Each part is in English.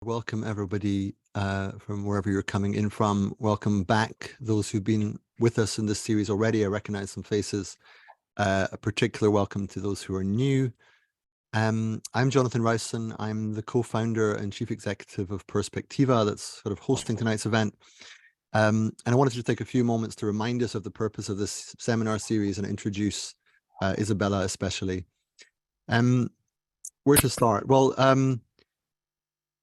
Welcome everybody from wherever you're coming in from. Welcome back, those who've been with us in this series already. I recognize some faces. A particular welcome to those who are new. I'm Jonathan Rowson. I'm the co-founder and chief executive of Perspectiva, that's sort of hosting tonight's event. And I wanted to take a few moments to remind us of the purpose of this seminar series and introduce Isabella especially. Where to start? Well,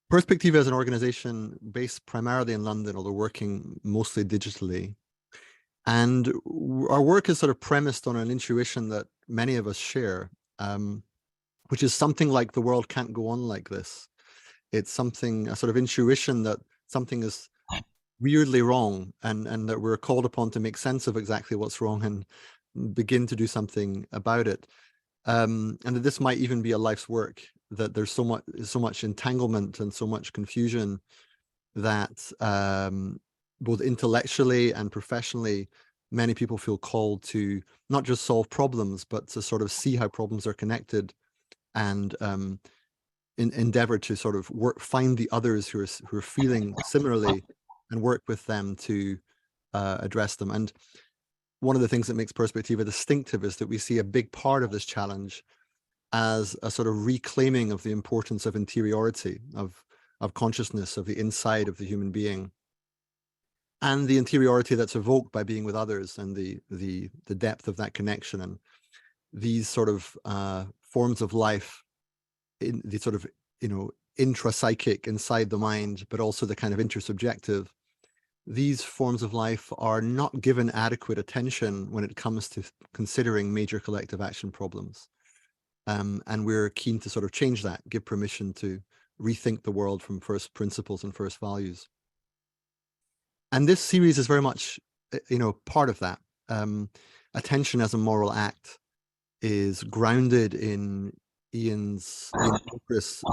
Perspectiva is an organization based primarily in London, although working mostly digitally. And our work is sort of premised on an intuition that many of us share, which is something like the world can't go on like this. It's something, a sort of intuition that something is weirdly wrong and that we're called upon to make sense of exactly what's wrong and begin to do something about it. And that this might even be a life's work, that there's so much entanglement and so much confusion that both intellectually and professionally, many people feel called to not just solve problems, but to sort of see how problems are connected and endeavor to sort of find the others who are feeling similarly and work with them to address them. And one of the things that makes Perspectiva distinctive is that we see a big part of this challenge as a sort of reclaiming of the importance of interiority, of consciousness, of the inside of the human being, and the interiority that's evoked by being with others, and the depth of that connection, and these sort of forms of life, in the sort of intrapsychic, inside the mind, but also the kind of intersubjective. These forms of life are not given adequate attention when it comes to considering major collective action problems. And we're keen to sort of change that, give permission to rethink the world from first principles and first values. And this series is very much, part of that. Attention as a moral act is grounded in Iain McGilchrist.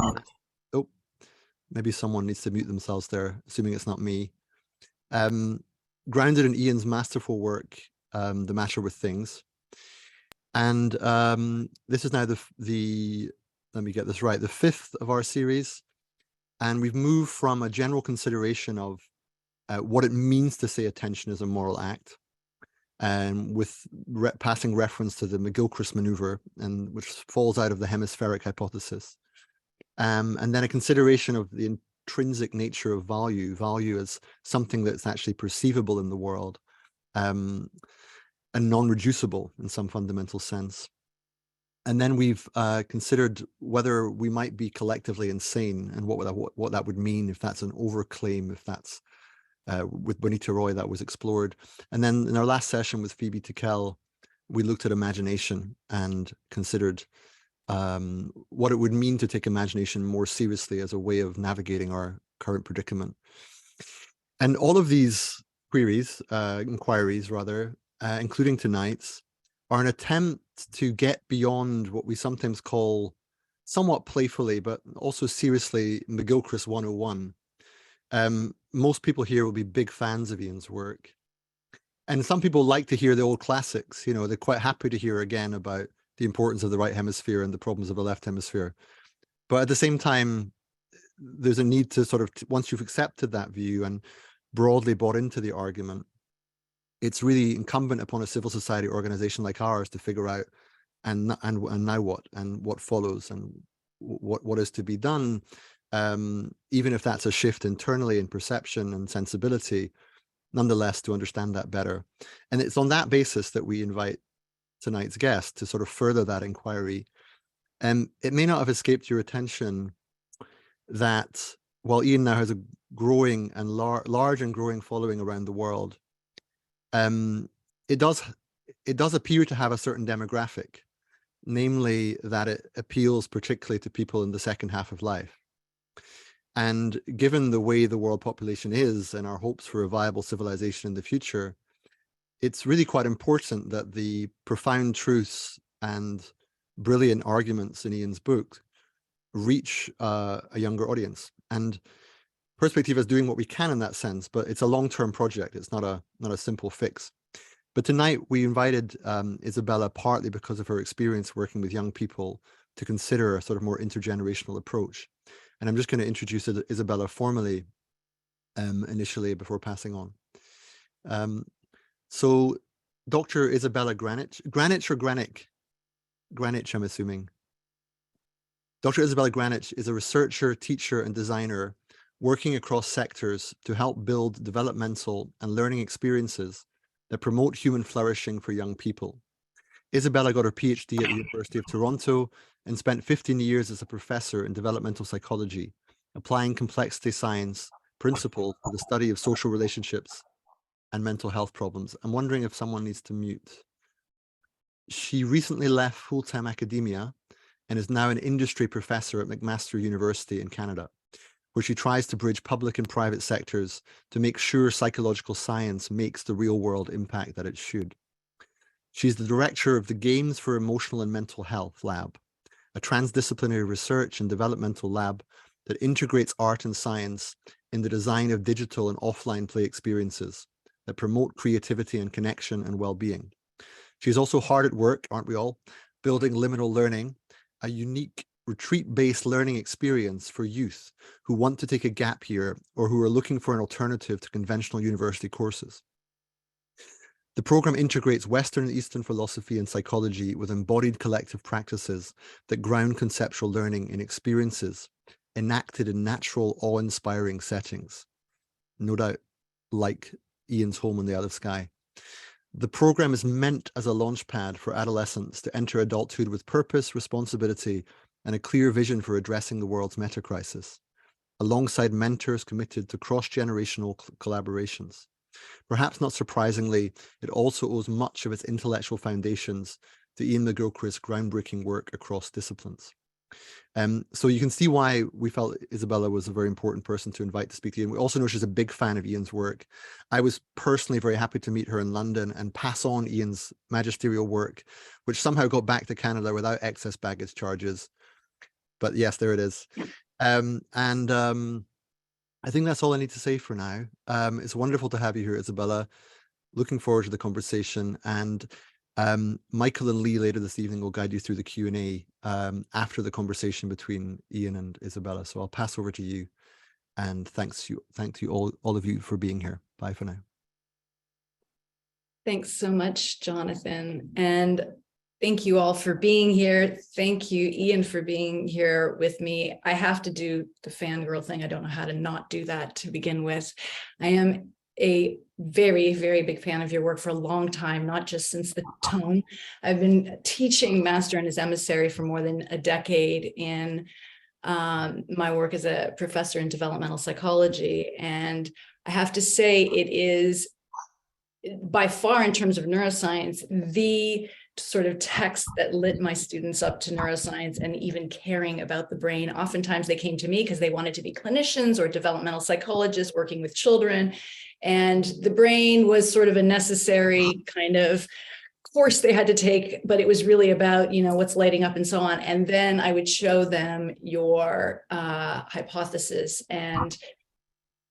Oh, maybe someone needs to mute themselves there, assuming it's not me. Grounded in Iain's masterful work, The Matter with Things. And this is now let me get this right, the fifth of our series. And we've moved from a general consideration of what it means to say attention is a moral act, and with passing reference to the McGilchrist maneuver, and which falls out of the hemispheric hypothesis. And then a consideration of the intrinsic nature of value as something that's actually perceivable in the world, and non-reducible in some fundamental sense. And then we've considered whether we might be collectively insane, and what that would mean, if that's an overclaim, if that's with Bonita Roy, that was explored. And then in our last session with Phoebe Tickell, we looked at imagination and considered what it would mean to take imagination more seriously as a way of navigating our current predicament. And all of these inquiries, including tonight's, are an attempt to get beyond what we sometimes call, somewhat playfully, but also seriously, McGilchrist 101. Most people here will be big fans of Iain's work. And some people like to hear the old classics. They're quite happy to hear again about the importance of the right hemisphere and the problems of the left hemisphere. But at the same time, there's a need to sort of, once you've accepted that view and broadly bought into the argument, it's really incumbent upon a civil society organization like ours to figure out, and now what follows, and what is to be done, even if that's a shift internally in perception and sensibility, nonetheless, to understand that better. And it's on that basis that we invite tonight's guest to sort of further that inquiry. And it may not have escaped your attention that while Iain now has a growing and large and growing following around the world, it does appear to have a certain demographic, namely that it appeals particularly to people in the second half of life. And given the way the world population is and our hopes for a viable civilization in the future, it's really quite important that the profound truths and brilliant arguments in Iain's book reach a younger audience. And Perspectiva is doing what we can in that sense, but it's a long-term project. It's not a simple fix. But tonight we invited Isabella partly because of her experience working with young people to consider a sort of more intergenerational approach. And I'm just going to introduce Isabella formally initially before passing on. So Dr. Isabella Granic or Granic? Granic, I'm assuming. Dr. Isabella Granic is a researcher, teacher, and designer working across sectors to help build developmental and learning experiences that promote human flourishing for young people. Isabella got her PhD at the University of Toronto and spent 15 years as a professor in developmental psychology, applying complexity science principles to the study of social relationships and mental health problems. I'm wondering if someone needs to mute. She recently left full-time academia and is now an industry professor at McMaster University in Canada, where she tries to bridge public and private sectors to make sure psychological science makes the real-world impact that it should. She's the director of the Games for Emotional and Mental Health Lab, a transdisciplinary research and developmental lab that integrates art and science in the design of digital and offline play experiences that promote creativity and connection and well-being. She's also hard at work, aren't we all, building liminal learning, a unique retreat-based learning experience for youth who want to take a gap year or who are looking for an alternative to conventional university courses. The program integrates Western and Eastern philosophy and psychology with embodied collective practices that ground conceptual learning in experiences enacted in natural, awe-inspiring settings. No doubt, like Iain's home in the Isle of Skye. The program is meant as a launchpad for adolescents to enter adulthood with purpose, responsibility, and a clear vision for addressing the world's meta crisis, alongside mentors committed to cross-generational collaborations. Perhaps not surprisingly, it also owes much of its intellectual foundations to Iain McGilchrist's groundbreaking work across disciplines. So you can see why we felt Isabella was a very important person to invite to speak to Iain. We also know she's a big fan of Iain's work. I was personally very happy to meet her in London and pass on Iain's magisterial work, which somehow got back to Canada without excess baggage charges. But yes, there it is. I think that's all I need to say for now. It's wonderful to have you here, Isabella. Looking forward to the conversation. And Michael and Lee later this evening will guide you through the Q&A after the conversation between Iain and Isabella. So I'll pass over to you. And thank you all of you for being here. Bye for now. Thanks so much, Jonathan. And thank you all for being here. Thank you, Iain, for being here with me. I have to do the fangirl thing. I don't know how to not do that to begin with. I am a very, very big fan of your work for a long time, not just since the tone. I've been teaching Master and his Emissary for more than a decade in my work as a professor in developmental psychology. And I have to say it is by far, in terms of neuroscience, the sort of text that lit my students up to neuroscience and even caring about the brain. Oftentimes they came to me because they wanted to be clinicians or developmental psychologists working with children. And the brain was sort of a necessary kind of course they had to take, but it was really about, you know, what's lighting up and so on. And then I would show them your hypothesis and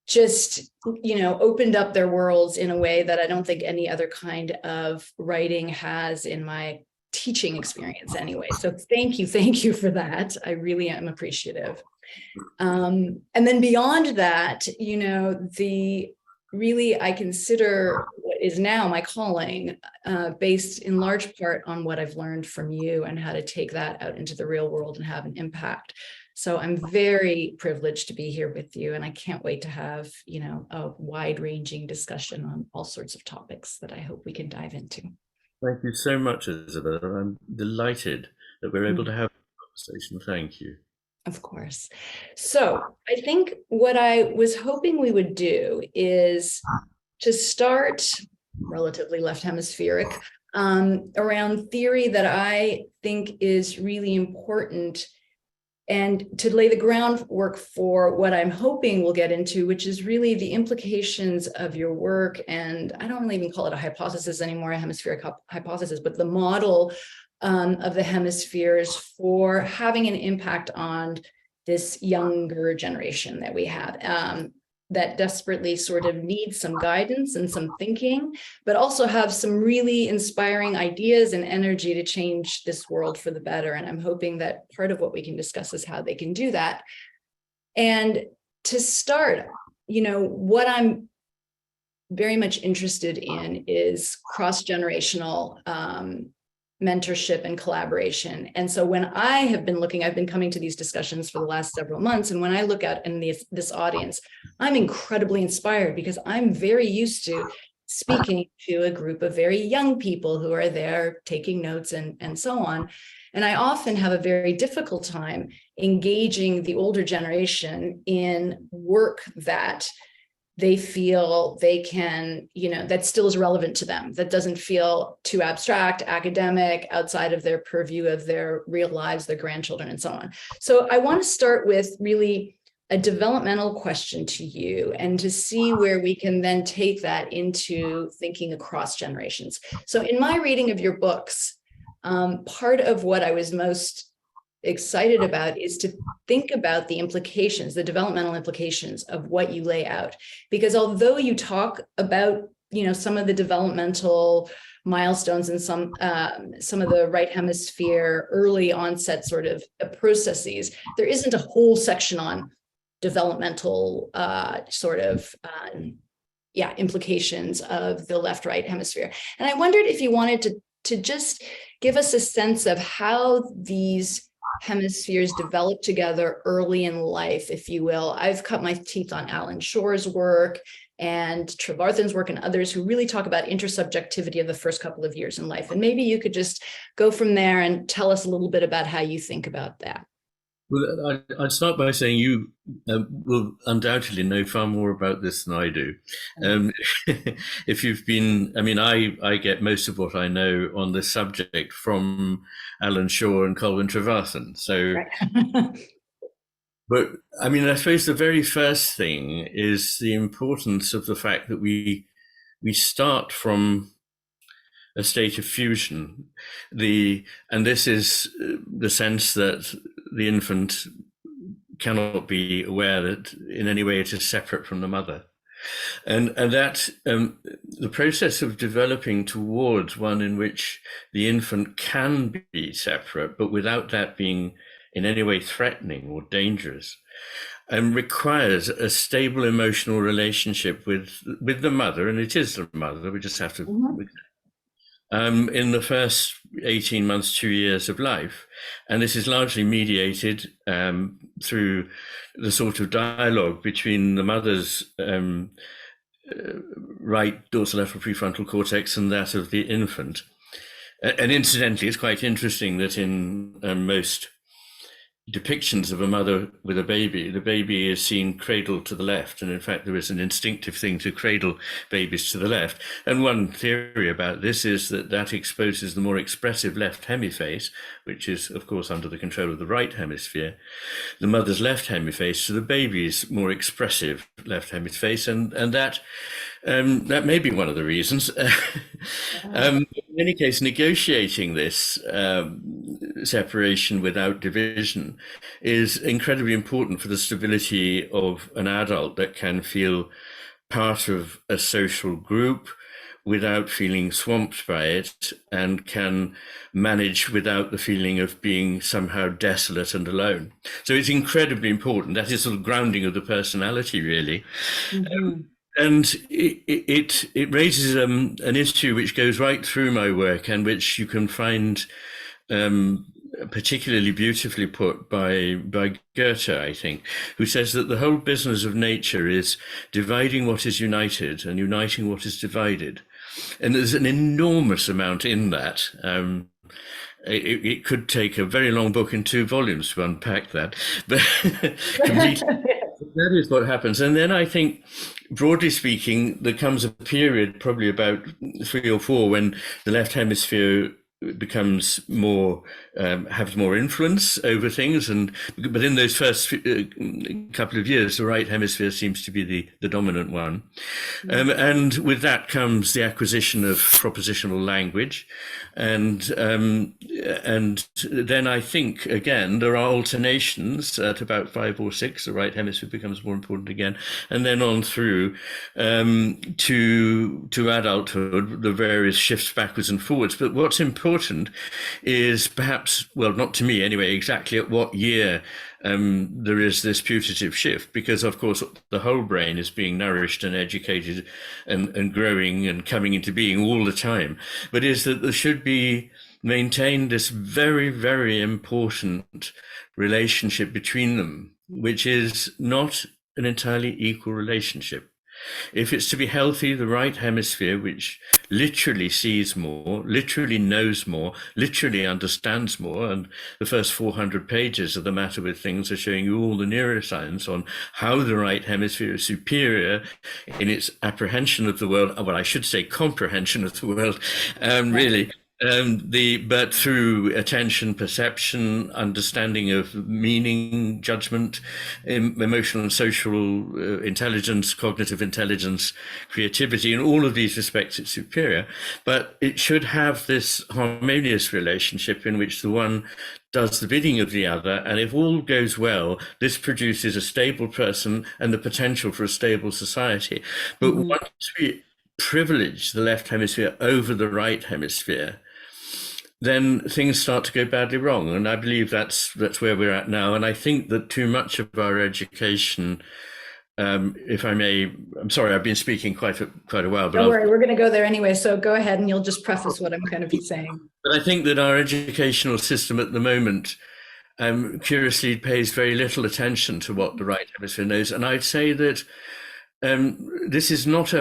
just, you know, opened up their worlds in a way that I don't think any other kind of writing has in my teaching experience anyway. So thank you for that. I really am appreciative. And then beyond that, you know, I consider what is now my calling based in large part on what I've learned from you and how to take that out into the real world and have an impact. So I'm very privileged to be here with you, and I can't wait to have, you know, a wide-ranging discussion on all sorts of topics that I hope we can dive into. Thank you so much, Isabella. I'm delighted that we're able to have a conversation. Thank you. Of course. So I think what I was hoping we would do is to start relatively left hemispheric around theory that I think is really important, and to lay the groundwork for what I'm hoping we'll get into, which is really the implications of your work. And I don't really even call it a hypothesis anymore, a hemispheric hypothesis, but the model of the hemispheres for having an impact on this younger generation that we have that desperately sort of needs some guidance and some thinking, but also have some really inspiring ideas and energy to change this world for the better. And I'm hoping that part of what we can discuss is how they can do that. And to start, what I'm very much interested in is cross-generational mentorship and collaboration. And so when I have been I've been coming to these discussions for the last several months. And when I look out in this audience, I'm incredibly inspired because I'm very used to speaking to a group of very young people who are there taking notes and so on. And I often have a very difficult time engaging the older generation in work that they feel they can, that still is relevant to them, that doesn't feel too abstract, academic, outside of their purview of their real lives, their grandchildren, and so on. So I want to start with really a developmental question to you and to see where we can then take that into thinking across generations. So in my reading of your books, part of what I was most excited about is to think about the implications, the developmental implications of what you lay out. Because although you talk about, some of the developmental milestones and some of the right hemisphere early onset sort of processes, there isn't a whole section on developmental implications of the left-right hemisphere. And I wondered if you wanted to just give us a sense of how these hemispheres develop together early in life, if you will. I've cut my teeth on Alan Shore's work and Trevarthen's work and others who really talk about intersubjectivity of the first couple of years in life. And maybe you could just go from there and tell us a little bit about how you think about that. Well, I'd start by saying you will undoubtedly know far more about this than I do. If you've been, I get most of what I know on this subject from Alan Shore and Colwyn Trevarthen. So, right. But I suppose the very first thing is the importance of the fact that we start from a state of fusion. And this is the sense that the infant cannot be aware that in any way it is separate from the mother. And that the process of developing towards one in which the infant can be separate, but without that being in any way threatening or dangerous, requires a stable emotional relationship with the mother, and it is the mother, we just have to... Mm-hmm. In the first 18 months, 2 years of life. And this is largely mediated through the sort of dialogue between the mother's right dorsolateral prefrontal cortex and that of the infant. And incidentally, it's quite interesting that in most depictions of a mother with a baby, the baby is seen cradled to the left. And in fact, there is an instinctive thing to cradle babies to the left. And one theory about this is that exposes the more expressive left hemiface, which is, of course, under the control of the right hemisphere, the mother's left hemiface to the baby's more expressive left hemiface. And that may be one of the reasons. In any case, negotiating this separation without division is incredibly important for the stability of an adult that can feel part of a social group without feeling swamped by it, and can manage without the feeling of being somehow desolate and alone. So it's incredibly important. That is sort of grounding of the personality, really. Mm-hmm. And it raises an issue which goes right through my work, and which you can find particularly beautifully put by Goethe, I think, who says that the whole business of nature is dividing what is united and uniting what is divided. And there's an enormous amount in that. It could take a very long book in 2 volumes to unpack that, but that is what happens. And then I think, broadly speaking, there comes a period, probably about 3 or 4, when the left hemisphere becomes more, has more influence over things. But in those first couple of years, the right hemisphere seems to be the dominant one. And with that comes the acquisition of propositional language. And then I think, again, there are alternations at about 5 or 6, the right hemisphere becomes more important again. And then on through to adulthood, the various shifts backwards and forwards. But what's important important is perhaps, well, not to me anyway, exactly at what year there is this putative shift, because of course the whole brain is being nourished and educated and growing and coming into being all the time, but is that there should be maintained this very, very important relationship between them, which is not an entirely equal relationship. If it's to be healthy, the right hemisphere, which literally sees more, literally knows more, literally understands more, and the first 400 pages of The Matter with Things are showing you all the neuroscience on how the right hemisphere is superior in its apprehension of the world, well, I should say comprehension of the world, really. But through attention, perception, understanding of meaning, judgment, emotional and social intelligence, cognitive intelligence, creativity, in all of these respects, it's superior. But it should have this harmonious relationship in which the one does the bidding of the other. And if all goes well, this produces a stable person and the potential for a stable society. But once we privilege the left hemisphere over the right hemisphere, then things start to go badly wrong. And I believe that's where we're at now. And I think that too much of our education, if I may, I'm sorry, I've been speaking quite a while. But don't worry, we're going to go there anyway. So go ahead and you'll just preface what I'm going to be saying. But I think that our educational system at the moment curiously pays very little attention to what the right hemisphere knows. And I'd say that this is not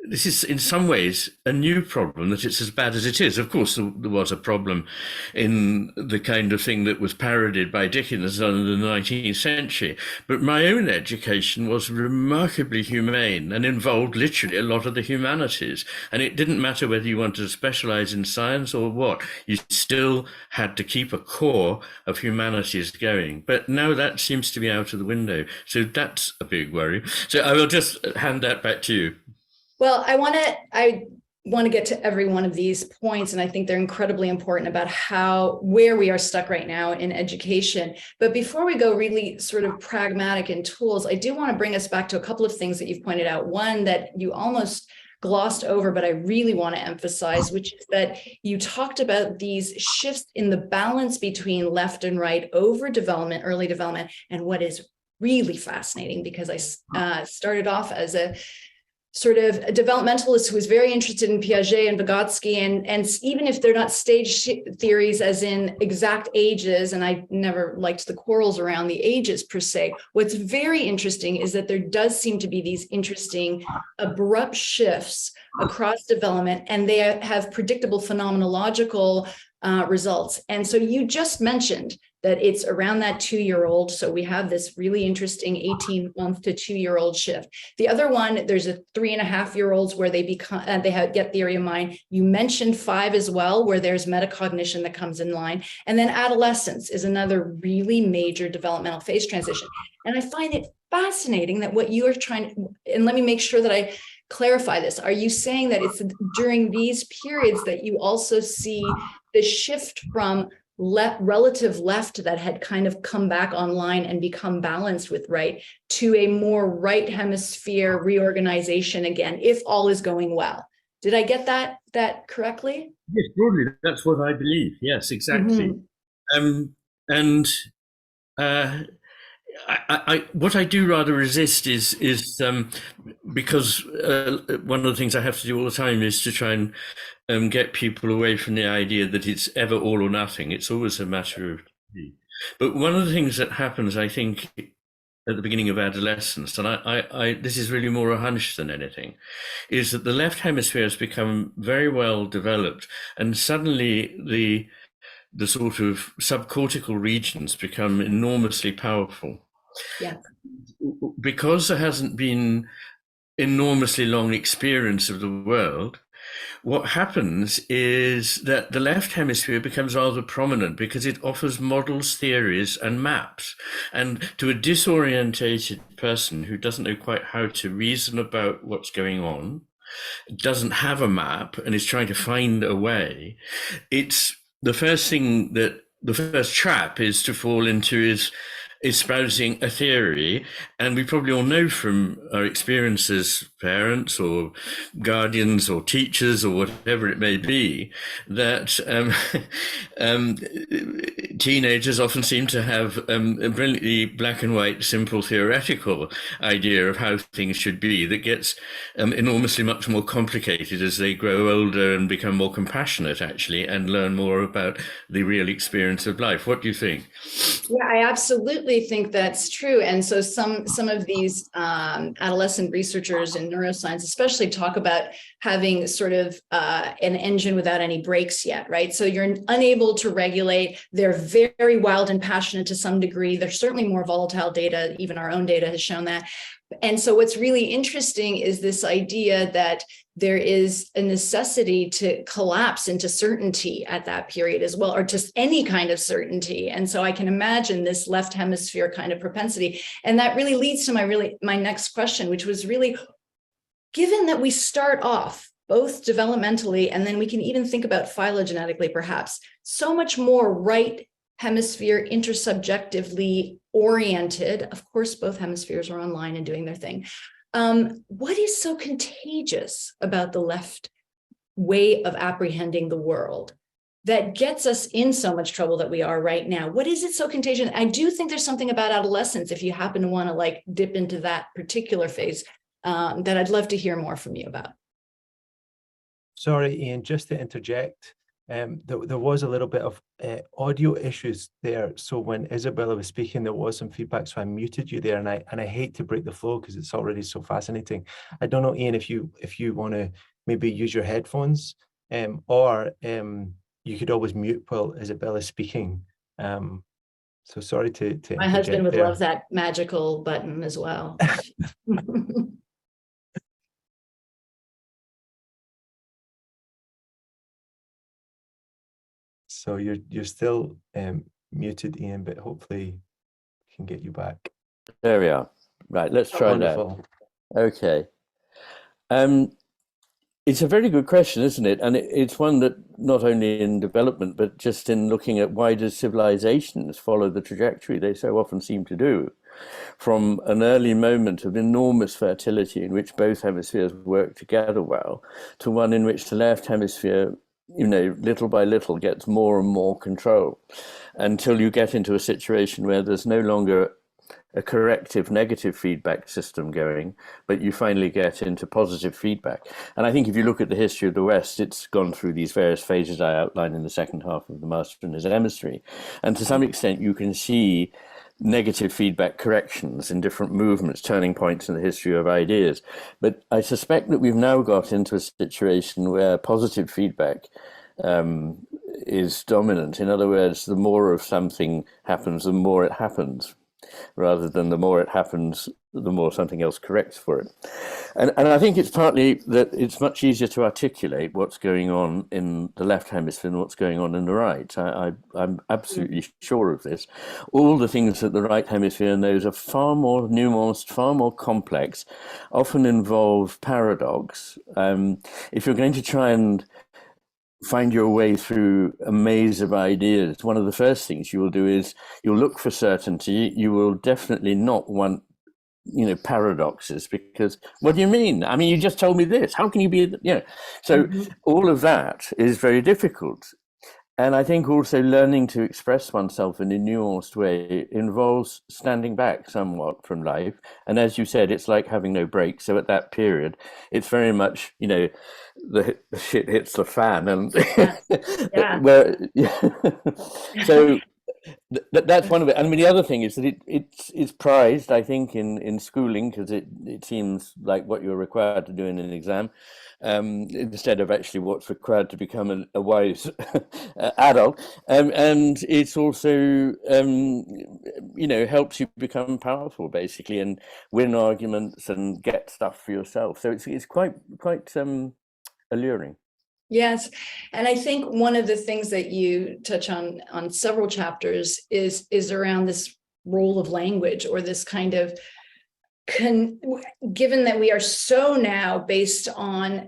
this is in some ways a new problem, that it's as bad as it is. Of course, there was a problem in the kind of thing that was parodied by Dickens in the 19th century. But my own education was remarkably humane and involved literally a lot of the humanities. And it didn't matter whether you wanted to specialize in science or what, you still had to keep a core of humanities going. But now that seems to be out of the window. So that's a big worry. So I will just hand that back to you. Well, I want to get to every one of these points, and I think they're incredibly important about where we are stuck right now in education. But before we go really sort of pragmatic in tools, I do want to bring us back to a couple of things that you've pointed out. One that you almost glossed over, but I really want to emphasize, which is that you talked about these shifts in the balance between left and right over development, early development. And what is really fascinating, because I started off as a sort of a developmentalist who was very interested in Piaget and Vygotsky, and even if they're not stage theories as in exact ages, and I never liked the quarrels around the ages per se, what's very interesting is that there does seem to be these interesting abrupt shifts across development, and they have predictable phenomenological results. And so you just mentioned that it's around that 2-year-old. So we have this really interesting 18-month to 2-year-old shift. The other one, there's a 3.5-year-olds where they get theory of mind. You mentioned 5 as well, where there's metacognition that comes in line. And then adolescence is another really major developmental phase transition. And I find it fascinating that what you are and let me make sure that I clarify this. Are you saying that it's during these periods that you also see the shift from relative left that had kind of come back online and become balanced with right to a more right hemisphere reorganization again, if all is going well? Did I get that correctly? Yes, broadly, that's what I believe. Yes, exactly. What I do rather resist is because one of the things I have to do all the time is to try and get people away from the idea that it's ever all or nothing. It's always a matter of degree. But one of the things that happens, I think, at the beginning of adolescence, and this is really more a hunch than anything, is that the left hemisphere has become very well developed, and suddenly the sort of subcortical regions become enormously powerful. Yeah. Because there hasn't been enormously long experience of the world, what happens is that the left hemisphere becomes rather prominent because it offers models, theories, and maps. And to a disorientated person who doesn't know quite how to reason about what's going on, doesn't have a map, and is trying to find a way, it's the first thing that the first trap is to fall into espousing a theory, and we probably all know from our experience as parents or guardians or teachers or whatever it may be, that teenagers often seem to have a brilliantly black and white, simple theoretical idea of how things should be that gets enormously much more complicated as they grow older and become more compassionate, actually, and learn more about the real experience of life. What do you think? Yeah, I absolutely think that's true. And so some of these adolescent researchers in neuroscience especially talk about having sort of an engine without any brakes yet, right? So you're unable to regulate. They're very wild and passionate to some degree. They're certainly more volatile data. Even our own data has shown that. And so what's really interesting is this idea that there is a necessity to collapse into certainty at that period as well, or just any kind of certainty. And so I can imagine this left hemisphere kind of propensity. And that really leads to my next question, which was really, given that we start off both developmentally, and then we can even think about phylogenetically, perhaps, so much more right hemisphere intersubjectively oriented. Of course, both hemispheres are online and doing their thing. What is so contagious about the left way of apprehending the world that gets us in so much trouble that we are right now? What is it so contagious? I do think there's something about adolescence, if you happen to want to like dip into that particular phase, that I'd love to hear more from you about. Sorry, Iain, just to interject. There was a little bit of audio issues there. So when Isabella was speaking, there was some feedback. So I muted you there, and I hate to break the flow because it's already so fascinating. I don't know, Iain, if you want to maybe use your headphones, or you could always mute while Isabella's speaking. So sorry to my husband would love that magical button as well. So you're still muted, Iain, but hopefully we can get you back. There we are. Right, let's try Wonderful. that. Okay. It's a very good question, isn't it? And it's one that not only in development, but just in looking at why do civilizations follow the trajectory they so often seem to do, from an early moment of enormous fertility in which both hemispheres work together well, to one in which the left hemisphere, little by little gets more and more control, until you get into a situation where there's no longer a corrective negative feedback system going, but you finally get into positive feedback. And I think if you look at the history of the West, it's gone through these various phases I outlined in the second half of the Master and His Emissary. And to some extent, you can see negative feedback corrections in different movements, turning points in the history of ideas. But I suspect that we've now got into a situation where positive feedback is dominant. In other words, the more of something happens, the more it happens, rather than the more it happens, the more something else corrects for it. And I think it's partly that it's much easier to articulate what's going on in the left hemisphere than what's going on in the right. I'm absolutely sure of this. All the things that the right hemisphere knows are far more nuanced, far more complex, often involve paradox. If you're going to try and find your way through a maze of ideas, one of the first things you will do is you'll look for certainty. You will definitely not want, paradoxes, because what do you mean? I mean, you just told me this. How can you be, So all of that is very difficult. And I think also learning to express oneself in a nuanced way involves standing back somewhat from life. And as you said, it's like having no brakes. So at that period, it's very much, the shit hits the fan. And so that's one of it. I mean, the other thing is that it's prized, I think, in schooling, because it seems like what you're required to do in an exam. Instead of actually what's required to become a wise adult. And it's also, helps you become powerful, basically, and win arguments and get stuff for yourself. So it's quite alluring. Yes. And I think one of the things that you touch on several chapters is around this role of language, or this kind of given that we are so now based on,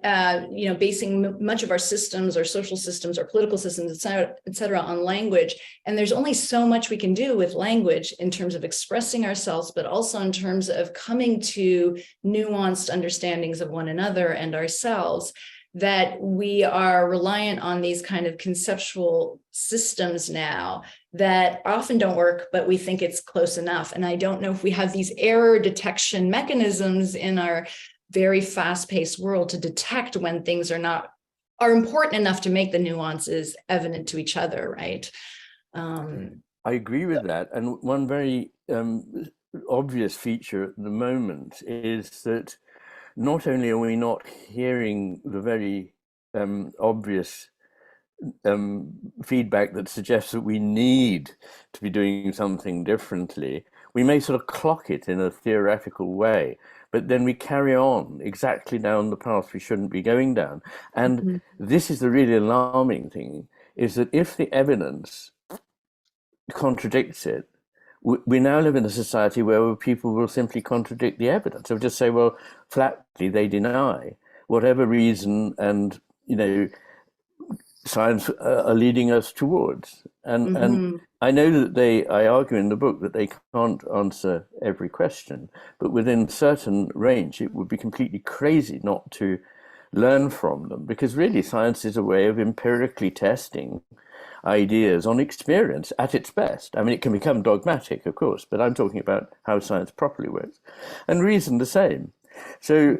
basing much of our systems, our social systems, our political systems, et cetera, on language. And there's only so much we can do with language in terms of expressing ourselves, but also in terms of coming to nuanced understandings of one another and ourselves, that we are reliant on these kind of conceptual systems now that often don't work, but we think it's close enough. And I don't know if we have these error detection mechanisms in our very fast-paced world to detect when things are important enough to make the nuances evident to each other, right? I agree with that. And one very obvious feature at the moment is that not only are we not hearing the very obvious feedback that suggests that we need to be doing something differently, we may sort of clock it in a theoretical way, but then we carry on exactly down the path we shouldn't be going down. And this is the really alarming thing, is that if the evidence contradicts it, we now live in a society where people will simply contradict the evidence. They'll just say, well, flatly, they deny whatever reason and, science are leading us towards. And I know that I argue in the book that they can't answer every question, but within certain range, it would be completely crazy not to learn from them, because really science is a way of empirically testing ideas on experience at its best. I mean, it can become dogmatic, of course, but I'm talking about how science properly works. And reason the same. So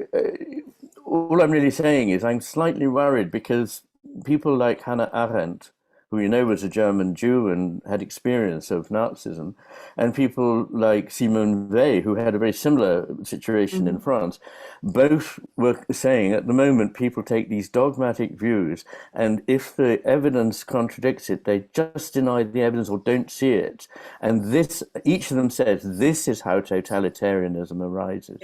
all I'm really saying is I'm slightly worried because people like Hannah Arendt, who was a German Jew and had experience of Nazism, and people like Simone Weil, who had a very similar situation in France, both were saying at the moment people take these dogmatic views, and if the evidence contradicts it, they just deny the evidence or don't see it. And each of them says, this is how totalitarianism arises.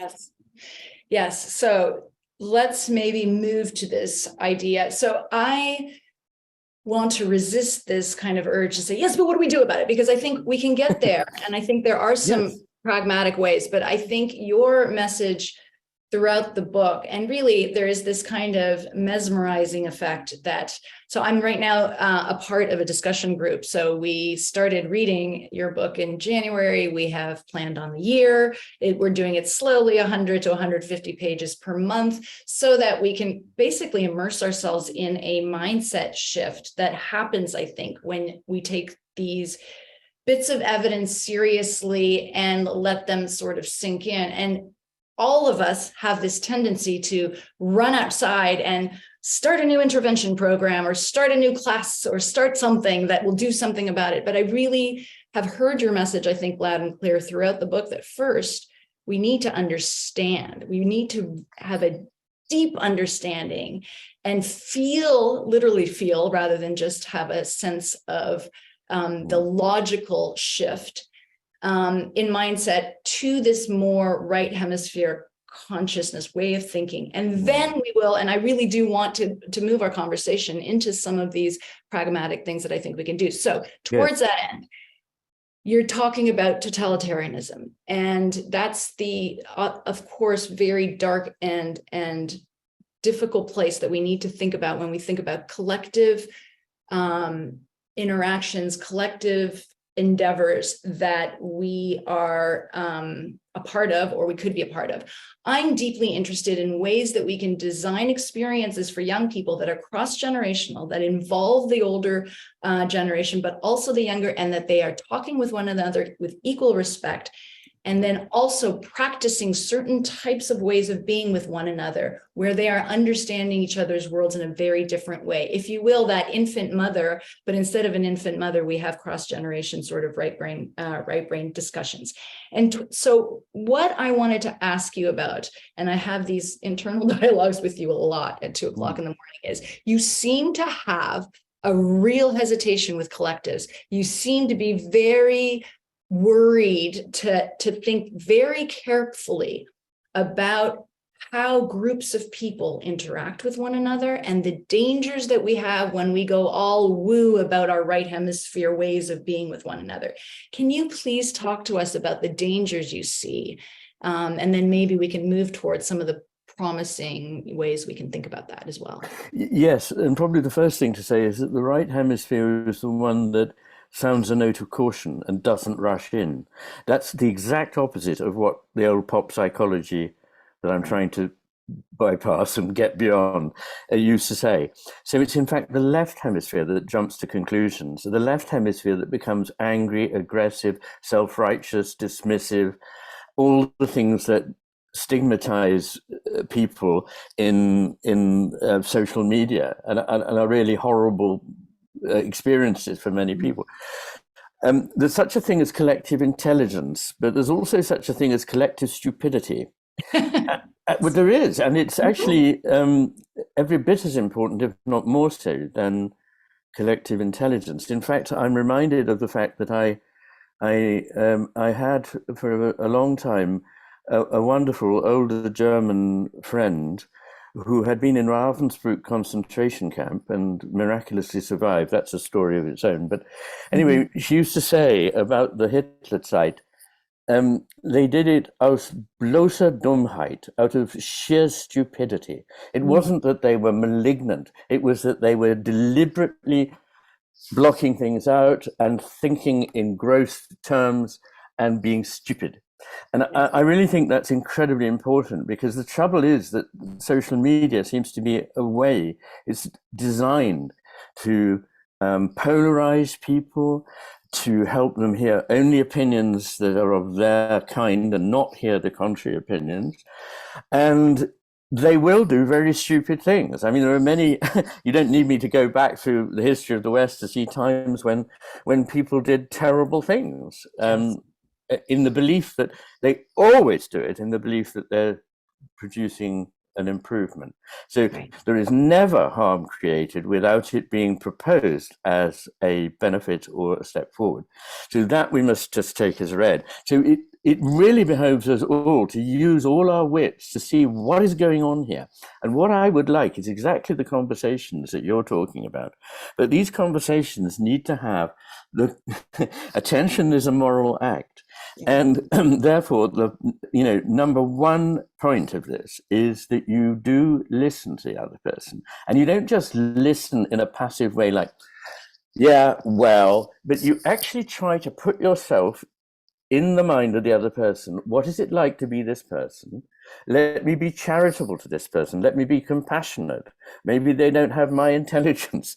Yes. So let's maybe move to this idea. So I want to resist this kind of urge to say, yes, but what do we do about it? Because I think we can get there. And I think there are some pragmatic ways, but I think your message throughout the book, and really there is this kind of mesmerizing effect so I'm right now a part of a discussion group. So we started reading your book in January. We have planned on the year. We're doing it slowly, 100 to 150 pages per month, so that we can basically immerse ourselves in a mindset shift that happens, I think, when we take these bits of evidence seriously and let them sort of sink in. And all of us have this tendency to run outside and start a new intervention program or start a new class or start something that will do something about it. But I really have heard your message, I think, loud and clear throughout the book, that first we need to understand. We need to have a deep understanding and literally feel, rather than just have a sense of the logical shift in mindset to this more right hemisphere consciousness way of thinking. And then we will, and I really do want to move our conversation into some of these pragmatic things that I think we can do. So towards that end, you're talking about totalitarianism, and that's the, of course, very dark and difficult place that we need to think about when we think about collective interactions, collective endeavors that we are a part of, or we could be a part of. I'm deeply interested in ways that we can design experiences for young people that are cross-generational, that involve the older generation, but also the younger, and that they are talking with one another with equal respect, and then also practicing certain types of ways of being with one another, where they are understanding each other's worlds in a very different way. If you will, that infant mother, but instead of an infant mother, we have cross-generation sort of right brain discussions. And so what I wanted to ask you about, and I have these internal dialogues with you a lot at 2 o'clock in the morning, is you seem to have a real hesitation with collectives. You seem to be very worried to think very carefully about how groups of people interact with one another and the dangers that we have when we go all woo about our right hemisphere ways of being with one another. Can you please talk to us about the dangers you see And then maybe we can move towards some of the promising ways we can think about that as well. Yes, and probably the first thing to say is that the right hemisphere is the one that sounds a note of caution and doesn't rush in. That's the exact opposite of what the old pop psychology that I'm trying to bypass and get beyond used to say. So it's in fact the left hemisphere that jumps to conclusions, the left hemisphere that becomes angry, aggressive, self-righteous, dismissive, all the things that stigmatize people in social media and are really horrible experiences for many people. There's such a thing as collective intelligence, but there's also such a thing as collective stupidity. Well, there is, and it's actually every bit as important, if not more so, than collective intelligence. In fact, I'm reminded of the fact that I had for a long time a wonderful older German friend who had been in Ravensbrück concentration camp and miraculously survived. That's a story of its own. But anyway, she used to say about the Hitler Zeit, they did it aus bloßer Dummheit, out of sheer stupidity. It wasn't that they were malignant. It was that they were deliberately blocking things out and thinking in gross terms and being stupid. And I really think that's incredibly important, because the trouble is that social media seems to be a way, it's designed to polarize people, to help them hear only opinions that are of their kind and not hear the contrary opinions. And they will do very stupid things. I mean, there are many, you don't need me to go back through the history of the West to see times when people did terrible things. In the belief that they always do it, in the belief that they're producing an improvement. So there is never harm created without it being proposed as a benefit or a step forward. So that we must just take as read. So it really behoves us all to use all our wits to see what is going on here. And what I would like is exactly the conversations that you're talking about. But these conversations need to have the attention is a moral act. And therefore, the number one point of this is that you do listen to the other person. And you don't just listen in a passive way like, yeah, well, but you actually try to put yourself in the mind of the other person. What is it like to be this person? Let me be charitable to this person. Let me be compassionate. Maybe they don't have my intelligence.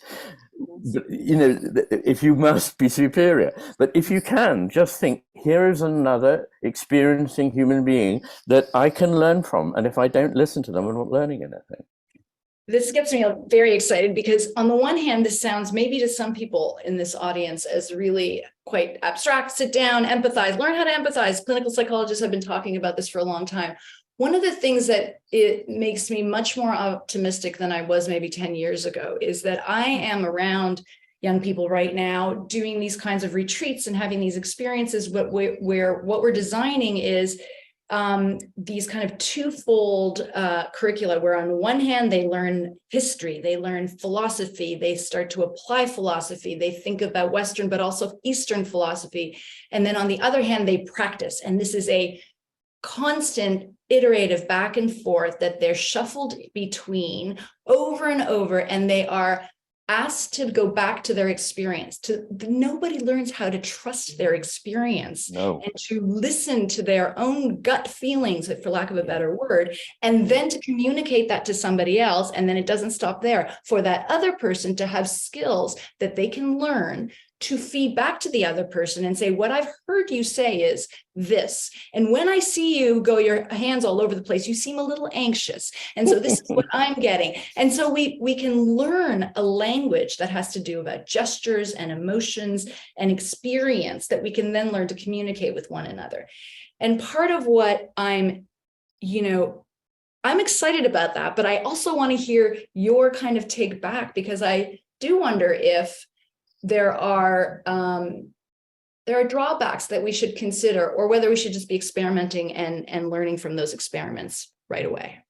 But, if you must be superior. But if you can, just think, here is another experiencing human being that I can learn from. And if I don't listen to them, I'm not learning anything. This gets me very excited, because on the one hand, this sounds maybe to some people in this audience as really quite abstract. Sit down, empathize, learn how to empathize. Clinical psychologists have been talking about this for a long time. One of the things that it makes me much more optimistic than I was maybe 10 years ago is that I am around young people right now doing these kinds of retreats and having these experiences where what we're designing is these kind of twofold curricula, where on one hand, they learn history, they learn philosophy, they start to apply philosophy, they think about Western, but also Eastern philosophy. And then on the other hand, they practice. And this is a constant iterative back and forth that they're shuffled between over and over, and they are asked to go back to their experience. Nobody learns how to trust their experience and to listen to their own gut feelings, for lack of a better word, and then to communicate that to somebody else. And then it doesn't stop there. For that other person to have skills that they can learn to feed back to the other person and say, what I've heard you say is this. And when I see you go your hands all over the place, you seem a little anxious. And so this is what I'm getting. And so we can learn a language that has to do about gestures and emotions and experience that we can then learn to communicate with one another. And part of what I'm excited about that, but I also want to hear your kind of take back, because I do wonder if there are drawbacks that we should consider, or whether we should just be experimenting and learning from those experiments right away.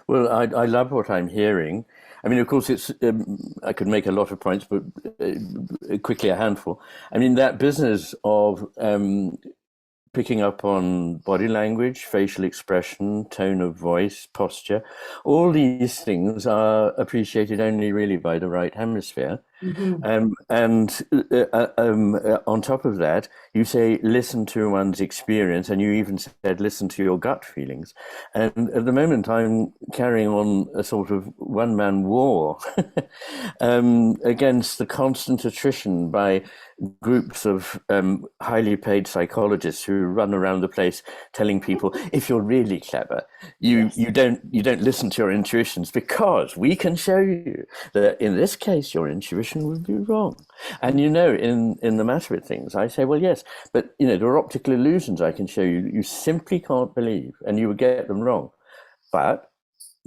Well, I love what I'm hearing. I mean, of course, it's I could make a lot of points, but quickly a handful. I mean, that business of picking up on body language, facial expression, tone of voice, posture. All these things are appreciated only really by the right hemisphere. And on top of that, you say, listen to one's experience, and you even said, listen to your gut feelings. And at the moment, I'm carrying on a sort of one-man war against the constant attrition by groups of highly paid psychologists who run around the place telling people, if you're really clever, you don't listen to your intuitions, because we can show you that in this case your intuition would be wrong. And in the matter of things, I say, well, yes, but there are optical illusions I can show you you simply can't believe, and you would get them wrong. But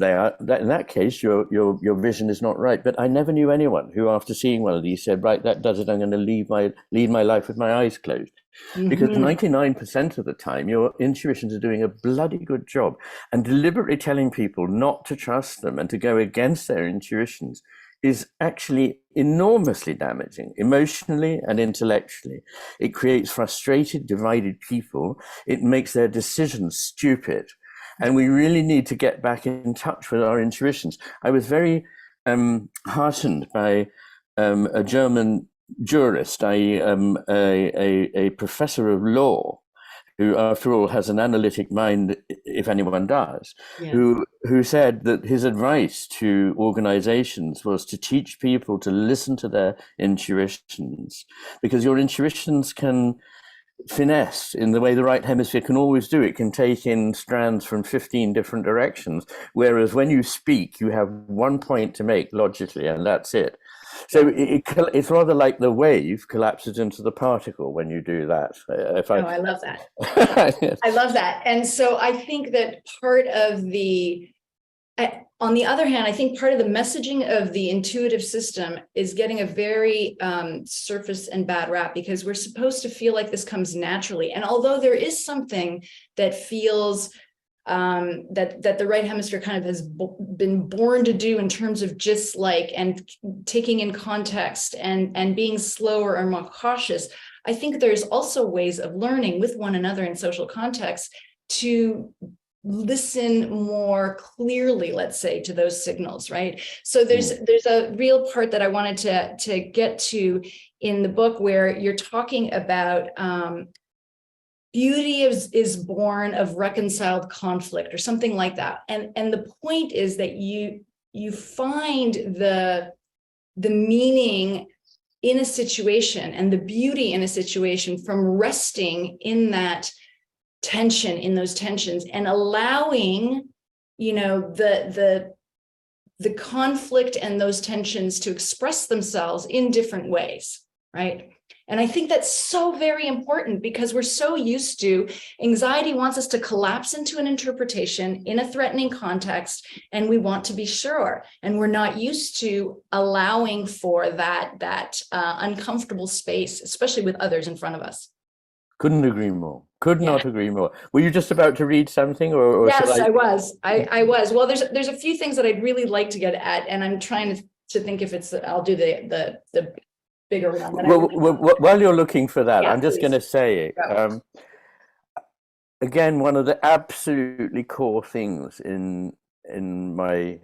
in that case, your vision is not right. But I never knew anyone who, after seeing one of these, said, right, that does it, I'm going to lead my life with my eyes closed. Because 99% of the time, your intuitions are doing a bloody good job, and deliberately telling people not to trust them and to go against their intuitions is actually enormously damaging, emotionally and intellectually. It creates frustrated, divided people. It makes their decisions stupid. And we really need to get back in touch with our intuitions. I was very heartened by a German jurist, a professor of law, who, after all, has an analytic mind, if anyone does, who said that his advice to organizations was to teach people to listen to their intuitions, because your intuitions can finesse in the way the right hemisphere can always do. It can take in strands from 15 different directions, whereas when you speak, you have one point to make logically, and that's it. So it's rather like the wave collapses into the particle when you do that. I love that. I love that. And so I think that part of on the other hand, I think part of the messaging of the intuitive system is getting a very surface and bad rap, because we're supposed to feel like this comes naturally. And although there is something that feels that the right hemisphere kind of has been born to do in terms of just like, and taking in context and being slower or more cautious, I think there's also ways of learning with one another in social contexts to listen more clearly, let's say, to those signals, right? So there's a real part that I wanted to get to in the book where you're talking about beauty is born of reconciled conflict or something like that. And the point is that you find the meaning in a situation and the beauty in a situation from resting in that tension, in those tensions, and allowing, the conflict and those tensions to express themselves in different ways, right? And I think that's so very important, because we're so used to, anxiety wants us to collapse into an interpretation in a threatening context, and we want to be sure. And we're not used to allowing for that uncomfortable space, especially with others in front of us. Couldn't agree more. Could not agree more. Were you just about to read something, or yes, I was. I was. Well, there's a few things that I'd really like to get at, and I'm trying to think if it's. I'll do the bigger one. While you're looking for that, I'm just going to say, Go. Again, one of the absolutely core things in my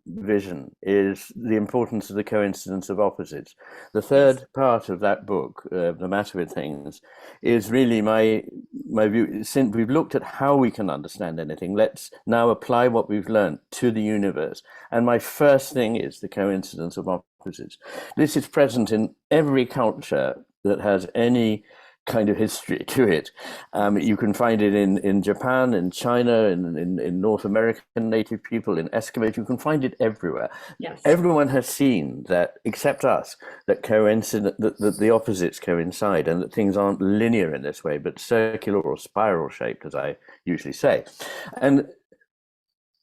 vision is the importance of the coincidence of opposites. The third part of that book, The Matter with Things, is really my view. Since we've looked at how we can understand anything, let's now apply what we've learned to the universe. And my first thing is the coincidence of opposites. This is present in every culture that has any kind of history to it. You can find it in Japan, in China, in North American native people, in Eskimos. You can find it everywhere. Yes. Everyone has seen that, except us, that the opposites coincide, and that things aren't linear in this way, but circular or spiral shaped, as I usually say. And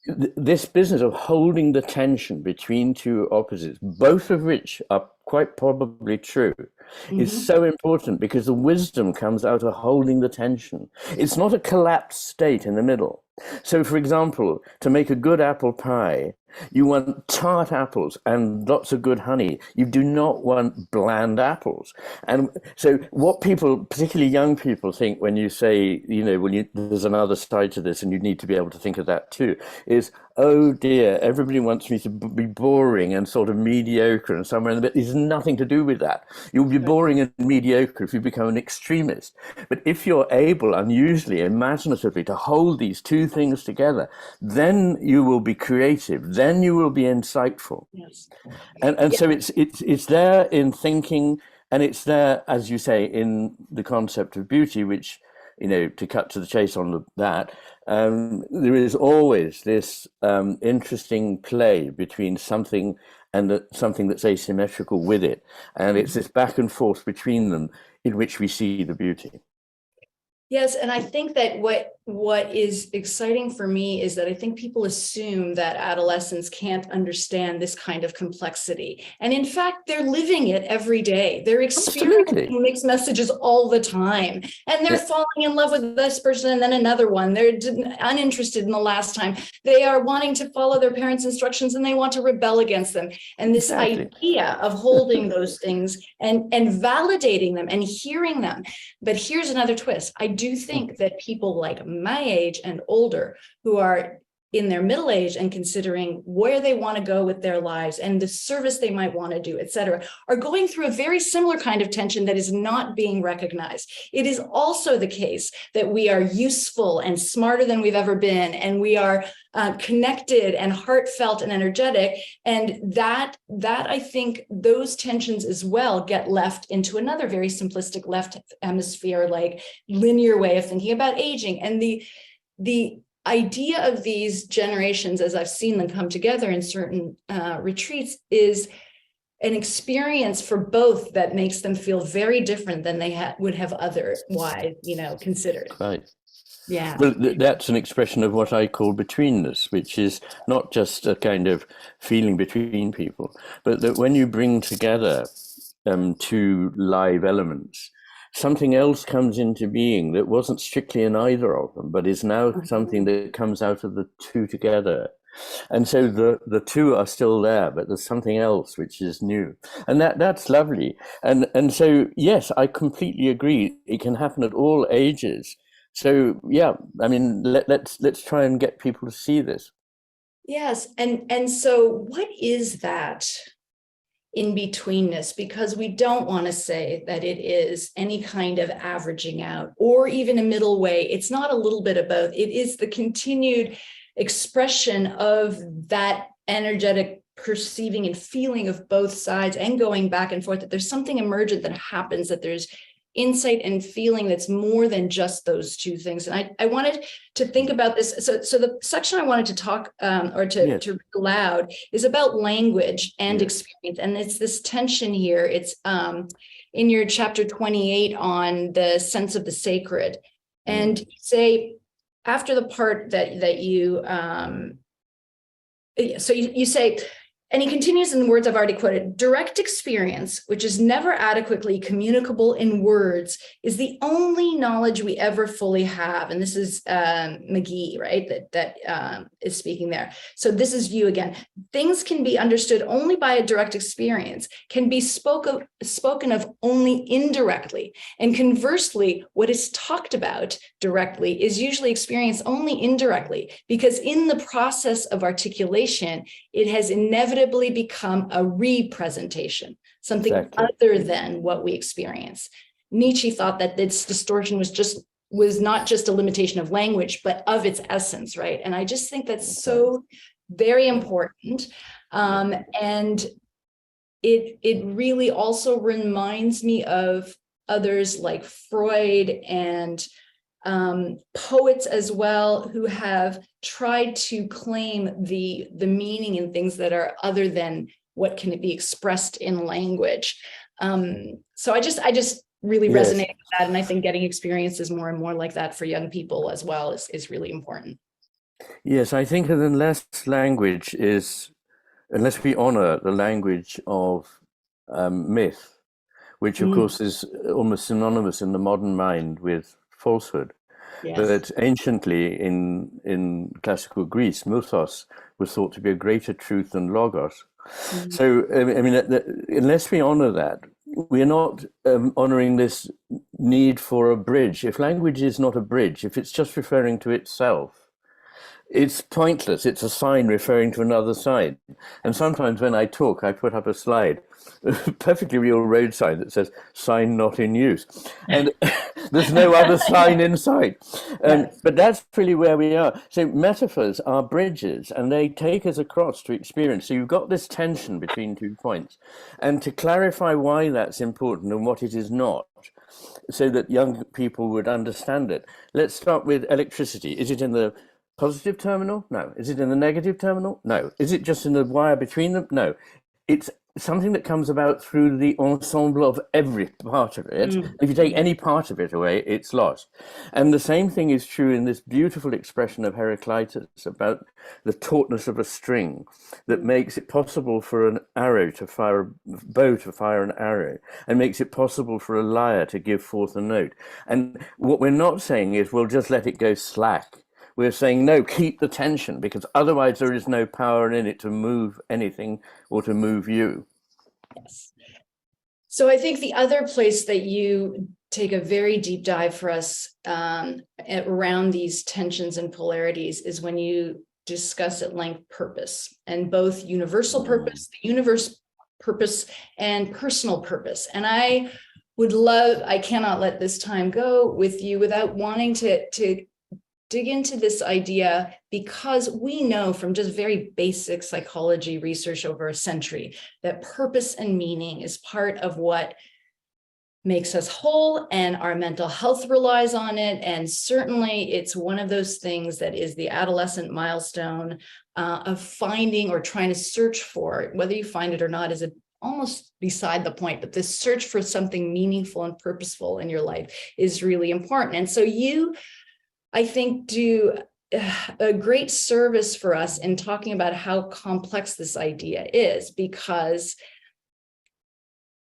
this business of holding the tension between two opposites, both of which are quite probably true, is so important, because the wisdom comes out of holding the tension. It's not a collapsed state in the middle. So, for example, to make a good apple pie, you want tart apples and lots of good honey. You do not want bland apples. And so what people, particularly young people, think when you say, there's another side to this and you need to be able to think of that too, is, oh dear, everybody wants me to be boring and sort of mediocre and somewhere in the middle. There's nothing to do with that. You'll be boring and mediocre if you become an extremist. But if you're able, unusually, imaginatively, to hold these two things together, then you will be creative. Then you will be insightful. Yes. And so it's there in thinking, and it's there, as you say, in the concept of beauty, which, to cut to the chase on that, there is always this interesting play between something and something that's asymmetrical with it. And it's this back and forth between them in which we see the beauty. Yes, and I think that what is exciting for me is that I think people assume that adolescents can't understand this kind of complexity. And in fact, they're living it every day. They're experiencing mixed messages all the time. And they're falling in love with this person and then another one. They're uninterested in the last time. They are wanting to follow their parents' instructions and they want to rebel against them. And this idea of holding those things and validating them and hearing them. But here's another twist. I do think that people like my age and older who are in their middle age and considering where they want to go with their lives and the service they might want to do, et cetera, are going through a very similar kind of tension that is not being recognized. It is also the case that we are useful and smarter than we've ever been, and we are connected and heartfelt and energetic. And that I think those tensions as well get left into another very simplistic left hemisphere, like linear way of thinking about aging. And the idea of these generations, as I've seen them come together in certain retreats, is an experience for both that makes them feel very different than they would have otherwise, considered. Right. Yeah. Well, that's an expression of what I call betweenness, which is not just a kind of feeling between people, but that when you bring together two live elements, something else comes into being that wasn't strictly in either of them, but is now something that comes out of the two together. And so the two are still there, but there's something else which is new. And that's lovely. And so, yes, I completely agree. It can happen at all ages. So, yeah, I mean, let's try and get people to see this. Yes. And so what is that in-betweenness? Because we don't want to say that it is any kind of averaging out or even a middle way. It's not a little bit of both. It is the continued expression of that energetic perceiving and feeling of both sides and going back and forth, that there's something emergent that happens, that there's insight and feeling that's more than just those two things. And I wanted to think about this. So the section I wanted to talk to read aloud is about language and experience. And it's this tension here. It's in your chapter 28 on the sense of the sacred. And you say, after the part that you, so you say, and he continues in the words I've already quoted, direct experience, which is never adequately communicable in words, is the only knowledge we ever fully have. And this is McGee, right, that is speaking there. So this is you again. Things can be understood only by a direct experience, can be spoken of only indirectly. And conversely, what is talked about directly is usually experienced only indirectly, because in the process of articulation, it has inevitably become a representation, something other than what we experience. Nietzsche thought that this distortion was not just a limitation of language, but of its essence, right? And I just think that's so very important. And it really also reminds me of others like Freud and poets as well, who have tried to claim the meaning in things that are other than what can be expressed in language. So I just really resonate with that. And I think getting experiences more and more like that for young people as well is really important. Yes, I think that unless we honor the language of myth, which of course is almost synonymous in the modern mind with falsehood. Yes. But anciently in classical Greece, mythos was thought to be a greater truth than logos. So, I mean, unless we honor that, we're not honoring this need for a bridge. If language is not a bridge, if it's just referring to itself, it's pointless. It's a sign referring to another sign. And sometimes when I talk, I put up a slide, a perfectly real road sign that says, sign not in use. And there's no other sign in sight. But that's really where we are. So metaphors are bridges, and they take us across to experience. So you've got this tension between 2 points. And to clarify why that's important and what it is not, so that young people would understand it, let's start with electricity. Is it in the positive terminal? No. Is it in the negative terminal? No. Is it just in the wire between them? No. It's something that comes about through the ensemble of every part of it. If you take any part of it away, it's lost. And the same thing is true in this beautiful expression of Heraclitus about the tautness of a string that makes it possible for an arrow to fire, a bow to fire an arrow, and makes it possible for a lyre to give forth a note. And what we're not saying is we'll just let it go slack. We're saying, no, keep the tension, because otherwise there is no power in it to move anything or to move you. Yes. So I think the other place that you take a very deep dive for us around these tensions and polarities is when you discuss at length purpose, and both universal purpose, the universe purpose, and personal purpose. And I cannot let this time go with you without wanting to dig into this idea, because we know from just very basic psychology research over a century that purpose and meaning is part of what makes us whole, and our mental health relies on it. And certainly it's one of those things that is the adolescent milestone of finding or trying to search for. Whether you find it or not is almost beside the point, but this search for something meaningful and purposeful in your life is really important. And so you, I think, do a great service for us in talking about how complex this idea is, because,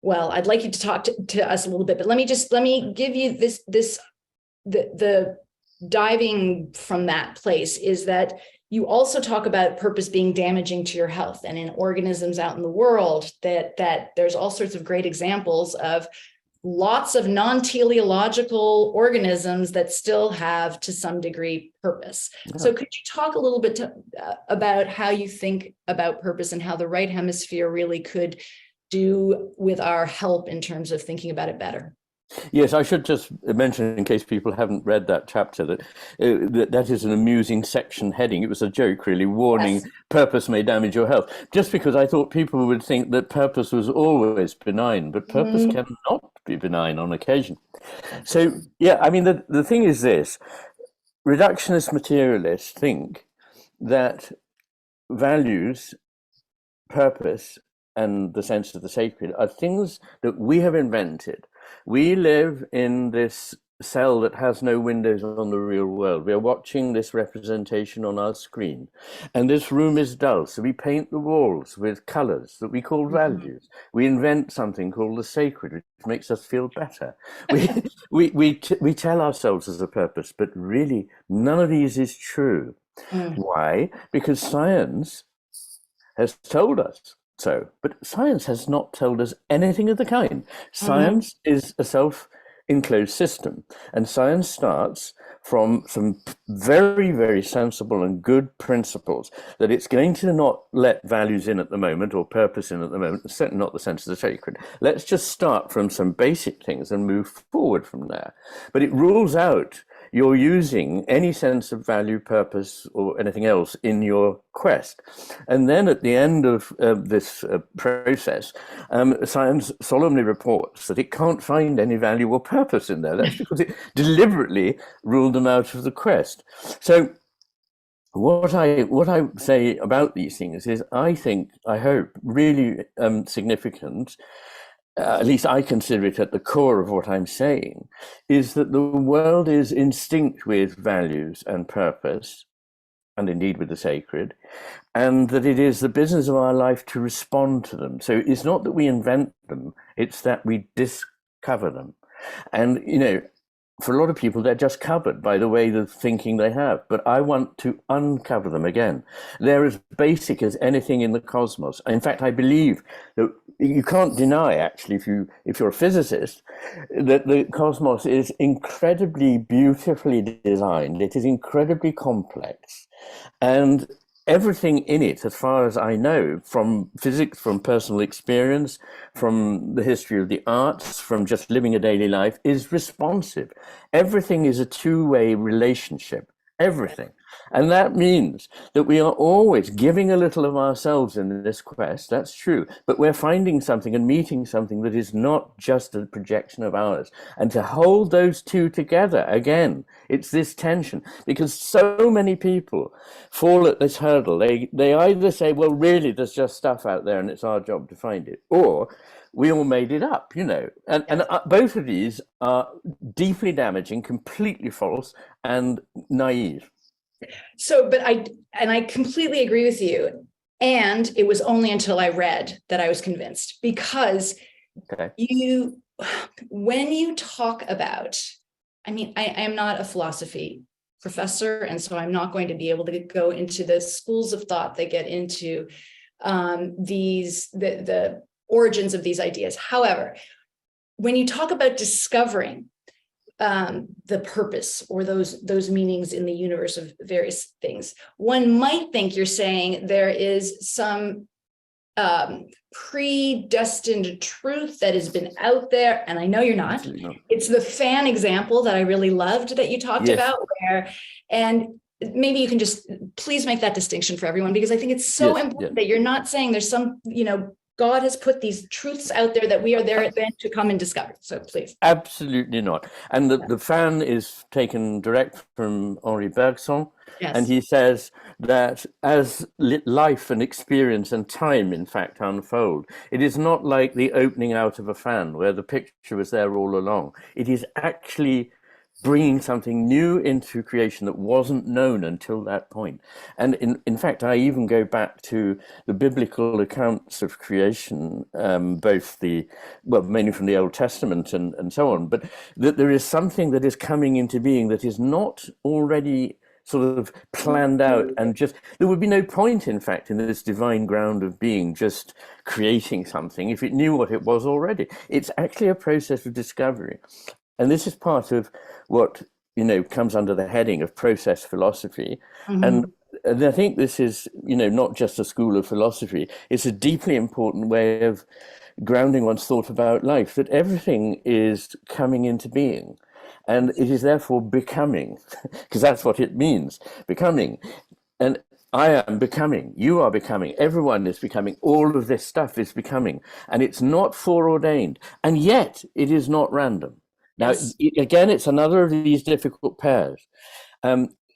well, I'd like you to talk to us a little bit, but let me give you the diving from that place is that you also talk about purpose being damaging to your health, and in organisms out in the world that there's all sorts of great examples of lots of non-teleological organisms that still have, to some degree, purpose. Yeah. So could you talk a little bit about how you think about purpose and how the right hemisphere really could do with our help in terms of thinking about it better? Yes, I should just mention, in case people haven't read that chapter, that that is an amusing section heading. It was a joke, really, warning, yes, purpose may damage your health. Just because I thought people would think that purpose was always benign, but purpose cannot be benign on occasion. So, yeah, I mean, the thing is this. Reductionist materialists think that values, purpose, and the sense of the sacred are things that we have invented. We live in this cell that has no windows on the real world. We are watching this representation on our screen, and this room is dull, so we paint the walls with colors that we call values. We invent something called the sacred, which makes us feel better. We tell ourselves as a purpose, but really none of these is true. Why? Because science has told us so, but science has not told us anything of the kind. Science is a self-enclosed system, and science starts from some very, very sensible and good principles that it's going to not let values in at the moment or purpose in at the moment, certainly not the sense of the sacred. Let's just start from some basic things and move forward from there. But it rules out you're using any sense of value, purpose, or anything else in your quest. And then at the end of this process, science solemnly reports that it can't find any value or purpose in there. That's because it deliberately ruled them out of the quest. So what I say about these things is, I hope, really significant, at least I consider it at the core of what I'm saying, is that the world is instinct with values and purpose, and indeed with the sacred, and that it is the business of our life to respond to them. So it's not that we invent them, it's that we discover them. And, you know, for a lot of people, they're just covered by the way of thinking they have. But I want to uncover them again. They're as basic as anything in the cosmos. In fact, I believe that you can't deny, actually, if you're a physicist, that the cosmos is incredibly beautifully designed. It is incredibly complex. And everything in it, as far as I know, from physics, from personal experience, from the history of the arts, from just living a daily life, is responsive. Everything is a two-way relationship, everything. And that means that we are always giving a little of ourselves in this quest, that's true, but we're finding something and meeting something that is not just a projection of ours. And to hold those two together, again, it's this tension, because so many people fall at this hurdle. They either say, well, really, there's just stuff out there and it's our job to find it, or we all made it up, you know. And both of these are deeply damaging, completely false, and naive. So, but I completely agree with you. And it was only until I read that I was convinced, because when you talk about, I mean, I am not a philosophy professor, and so I'm not going to be able to go into the schools of thought that get into the origins of these ideas. However, when you talk about discovering the purpose or those meanings in the universe of various things, one might think you're saying there is some predestined truth that has been out there, and I know you're not. It's the fan example that I really loved that you talked about, and maybe you can just please make that distinction for everyone, because I think it's so important that you're not saying there's some, you know, God has put these truths out there that we are there then to come and discover. So please. Absolutely not. And the fan is taken direct from Henri Bergson. Yes. And he says that as life and experience and time, in fact, unfold, it is not like the opening out of a fan where the picture was there all along. It is actually bringing something new into creation that wasn't known until that point. And in fact, I even go back to the biblical accounts of creation, mainly from the Old Testament and so on, but that there is something that is coming into being that is not already sort of planned out, and just, there would be no point, in fact, in this divine ground of being just creating something if it knew what it was already. It's actually a process of discovery. And this is part of what, you know, comes under the heading of process philosophy. And I think this is, you know, not just a school of philosophy, it's a deeply important way of grounding one's thought about life, that everything is coming into being. And it is therefore becoming, because that's what it means, becoming. And I am becoming, you are becoming, everyone is becoming, all of this stuff is becoming. And it's not foreordained, and yet it is not random. Now, again, it's another of these difficult pairs.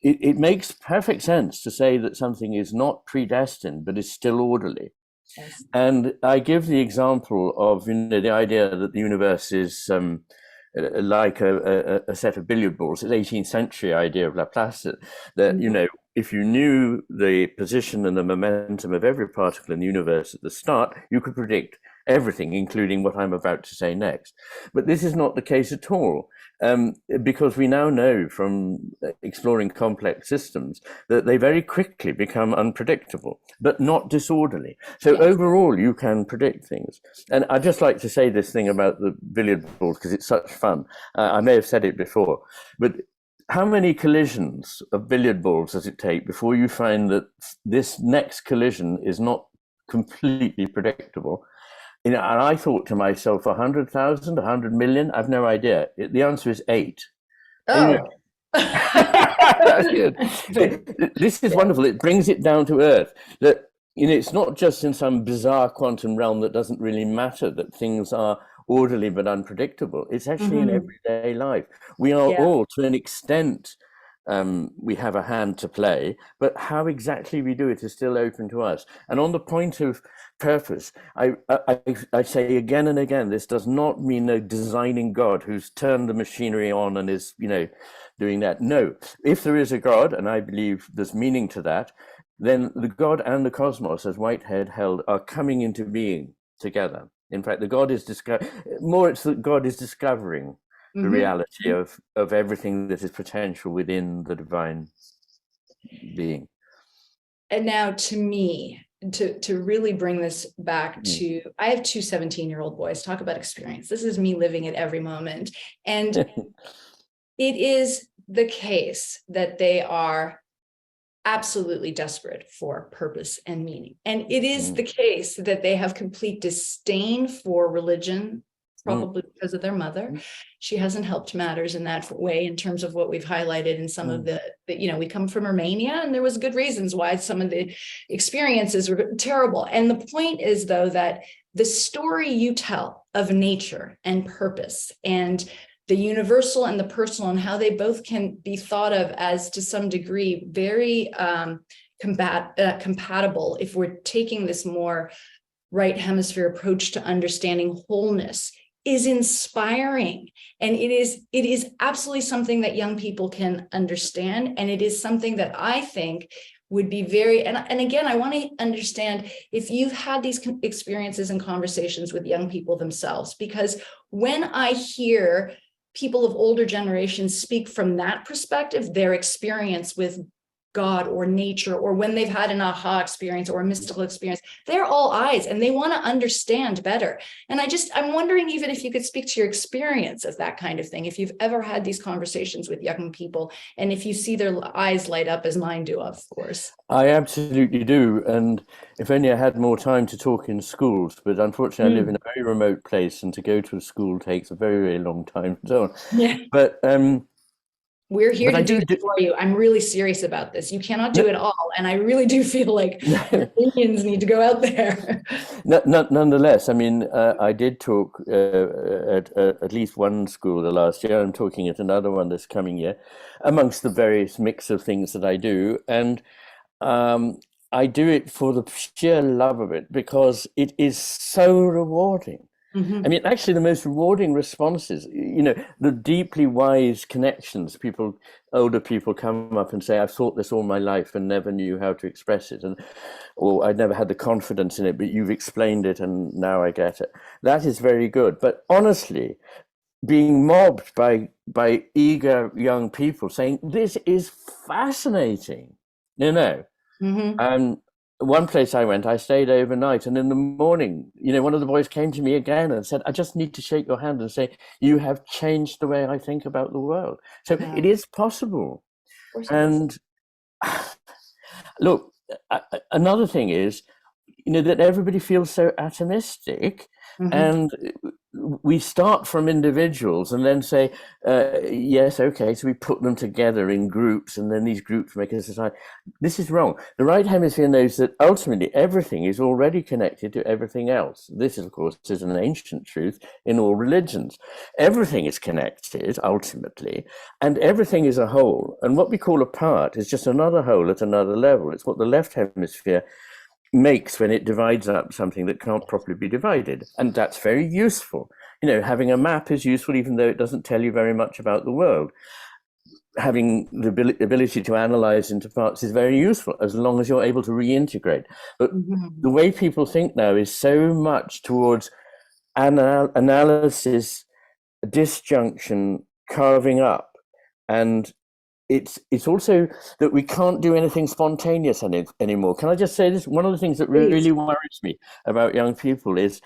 It makes perfect sense to say that something is not predestined, but is still orderly. Yes. And I give the example of, you know, the idea that the universe is like a set of billiard balls. It's 18th century idea of Laplace, that, you know, if you knew the position and the momentum of every particle in the universe at the start, you could predict everything, including what I'm about to say next. But this is not the case at all, because we now know from exploring complex systems that they very quickly become unpredictable, but not disorderly. So overall, you can predict things. And I'd just like to say this thing about the billiard balls, because it's such fun. I may have said it before, but how many collisions of billiard balls does it take before you find that this next collision is not completely predictable? You know, and I thought to myself, 100,000, 100 million, I've no idea. The answer is 8. Oh. You know, that's good. This is wonderful. It brings it down to earth. That, you know, it's not just in some bizarre quantum realm that doesn't really matter that things are orderly but unpredictable. It's actually in everyday life. We are all, to an extent, we have a hand to play, but how exactly we do it is still open to us. And on the point of purpose, I say again and again, this does not mean a designing God who's turned the machinery on and is, doing that. No, if there is a God, and I believe there's meaning to that, then the God and the cosmos, as Whitehead held, are coming into being together. In fact, the God is it's that God is discovering the reality of everything that is potential within the divine being. And now to me, to really bring this back to, I have two 17-year-old boys. Talk about experience. This is me living it every moment. And it is the case that they are absolutely desperate for purpose and meaning. And it is the case that they have complete disdain for religion, probably because of their mother. She hasn't helped matters in that way in terms of what we've highlighted in some of the, we come from Romania, and there was good reasons why some of the experiences were terrible. And the point is, though, that the story you tell of nature and purpose and the universal and the personal, and how they both can be thought of as, to some degree, very compatible if we're taking this more right hemisphere approach to understanding wholeness, is inspiring. And it is absolutely something that young people can understand. And it is something that I think would be very, and again, I want to understand if you've had these experiences and conversations with young people themselves, because when I hear people of older generations speak from that perspective, their experience with God or nature, or when they've had an aha experience or a mystical experience, they're all eyes and they want to understand better. And I'm wondering even if you could speak to your experience of that kind of thing, if you've ever had these conversations with young people, and if you see their eyes light up as mine do, of course. I absolutely do. And if only I had more time to talk in schools, but unfortunately I live in a very remote place, and to go to a school takes a very, very long time and so on. Yeah. But we're here to do it for you. I'm really serious about this. You cannot do it all. And I really do feel like Indians need to go out there. Nonetheless, I mean, I did talk at least one school the last year. I'm talking at another one this coming year, amongst the various mix of things that I do. And I do it for the sheer love of it, because it is so rewarding. I mean, actually, the most rewarding responses, the deeply wise connections, older people come up and say, I've thought this all my life and never knew how to express it. Or I'd never had the confidence in it, but you've explained it and now I get it. That is very good. But honestly, being mobbed by eager young people saying, this is fascinating, one place I went, I stayed overnight, and in the morning, one of the boys came to me again and said, I just need to shake your hand and say, you have changed the way I think about the world. So it is possible. And look, another thing is, that everybody feels so atomistic, and we start from individuals and then say, yes, okay, so we put them together in groups, and then these groups make a society. This is wrong. The right hemisphere knows that ultimately everything is already connected to everything else. This, of course, is an ancient truth in all religions. Everything is connected, ultimately, and everything is a whole. And what we call a part is just another whole at another level. It's what the left hemisphere makes when it divides up something that can't properly be divided. And that's very useful. Having a map is useful, even though it doesn't tell you very much about the world. Having the ability to analyze into parts is very useful, as long as you're able to reintegrate. But the way people think now is so much towards analysis, disjunction, carving up, and it's also that we can't do anything spontaneous anymore. Can I just say this? One of the things that really worries me about young people is,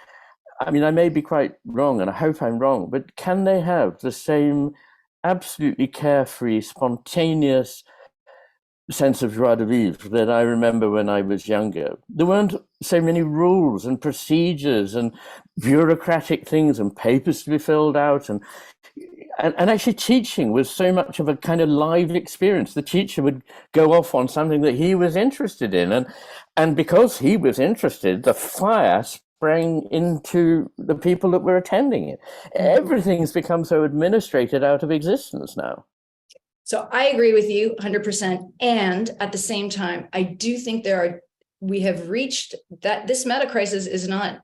I mean, I may be quite wrong, and I hope I'm wrong, but can they have the same absolutely carefree, spontaneous sense of joie de vivre that I remember when I was younger? There weren't so many rules and procedures and bureaucratic things and papers to be filled out, and actually teaching was so much of a kind of live experience. The teacher would go off on something that he was interested in, and because he was interested, the fire sprang into the people that were attending it. Everything's become so administrated out of existence now. So I agree with you 100%. And at the same time, I do think we have reached that this meta crisis is not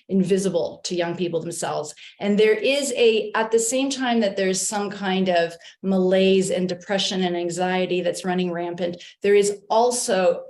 invisible to young people themselves. And there is at the same time that there's some kind of malaise and depression and anxiety that's running rampant, there is also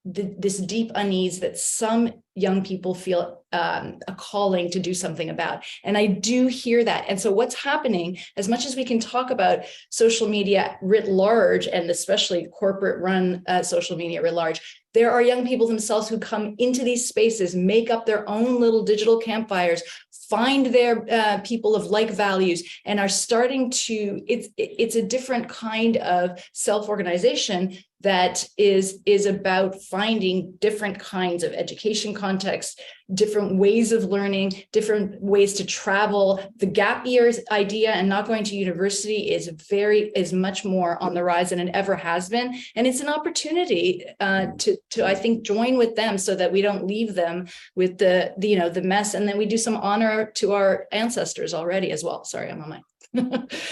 this deep unease that some young people feel a calling to do something about. And I do hear that. And so what's happening, as much as we can talk about social media writ large, and especially corporate run social media writ large, there are young people themselves who come into these spaces, make up their own little digital campfires, find their people of like values, and are starting to, it's a different kind of self-organization that is about finding different kinds of education contexts, different ways of learning, different ways to travel. The gap years idea and not going to university is much more on the rise than it ever has been. And it's an opportunity to I think join with them so that we don't leave them with the mess, and then we do some honor to our ancestors already as well. Sorry, I'm on my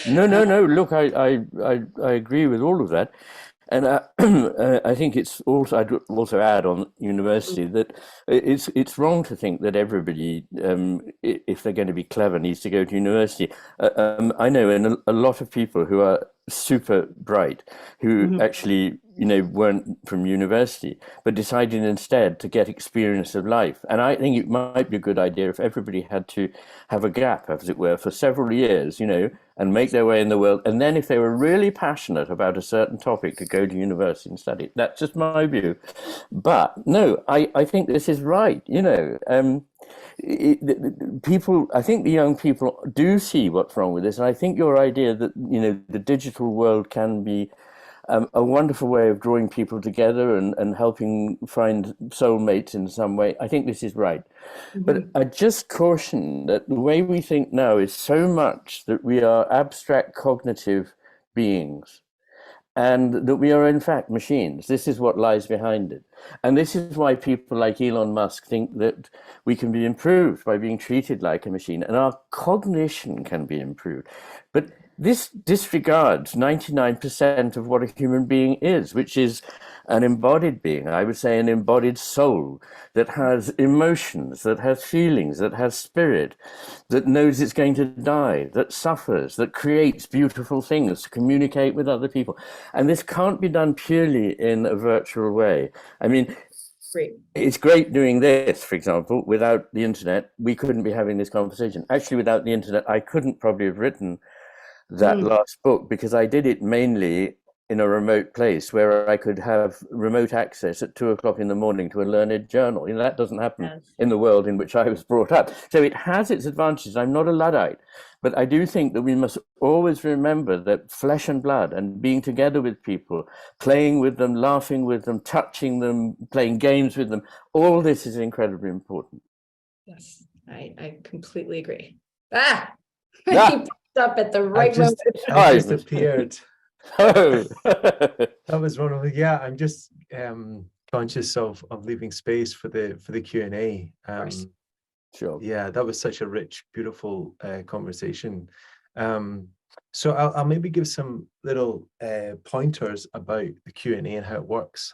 No. Look, I agree with all of that. And I think it's also, I'd also add on university that it's wrong to think that everybody, if they're going to be clever, needs to go to university. I know a lot of people who are super bright, who actually, weren't from university, but decided instead to get experience of life. And I think it might be a good idea if everybody had to have a gap, as it were, for several years, and make their way in the world. And then if they were really passionate about a certain topic, to go to university and study it. That's just my view. But no, I think this is right. People, I think the young people do see what's wrong with this. And I think your idea that, the digital world can be a wonderful way of drawing people together and helping find soulmates in some way. I think this is right. But I just caution that the way we think now is so much that we are abstract cognitive beings, and that we are in fact machines. This is what lies behind it. And this is why people like Elon Musk think that we can be improved by being treated like a machine, and our cognition can be improved. But this disregards 99% of what a human being is, which is an embodied being. I would say an embodied soul that has emotions, that has feelings, that has spirit, that knows it's going to die, that suffers, that creates beautiful things to communicate with other people. And this can't be done purely in a virtual way. I mean, it's great doing this, for example. Without the internet, we couldn't be having this conversation. Actually, without the internet, I couldn't probably have written that last book, because I did it mainly in a remote place where I could have remote access at 2:00 in the morning to a learned journal. That doesn't happen in the world in which I was brought up. So it has its advantages. I'm not a Luddite, but I do think that we must always remember that flesh and blood and being together with people, playing with them, laughing with them, touching them, playing games with them, all this is incredibly important. Yes, I completely agree. He up at the right moment. I just appeared. Oh, That was one of the, I'm just conscious of leaving space for the Q&A. Sure. Yeah, that was such a rich, beautiful conversation. So I'll maybe give some little pointers about the Q&A and how it works.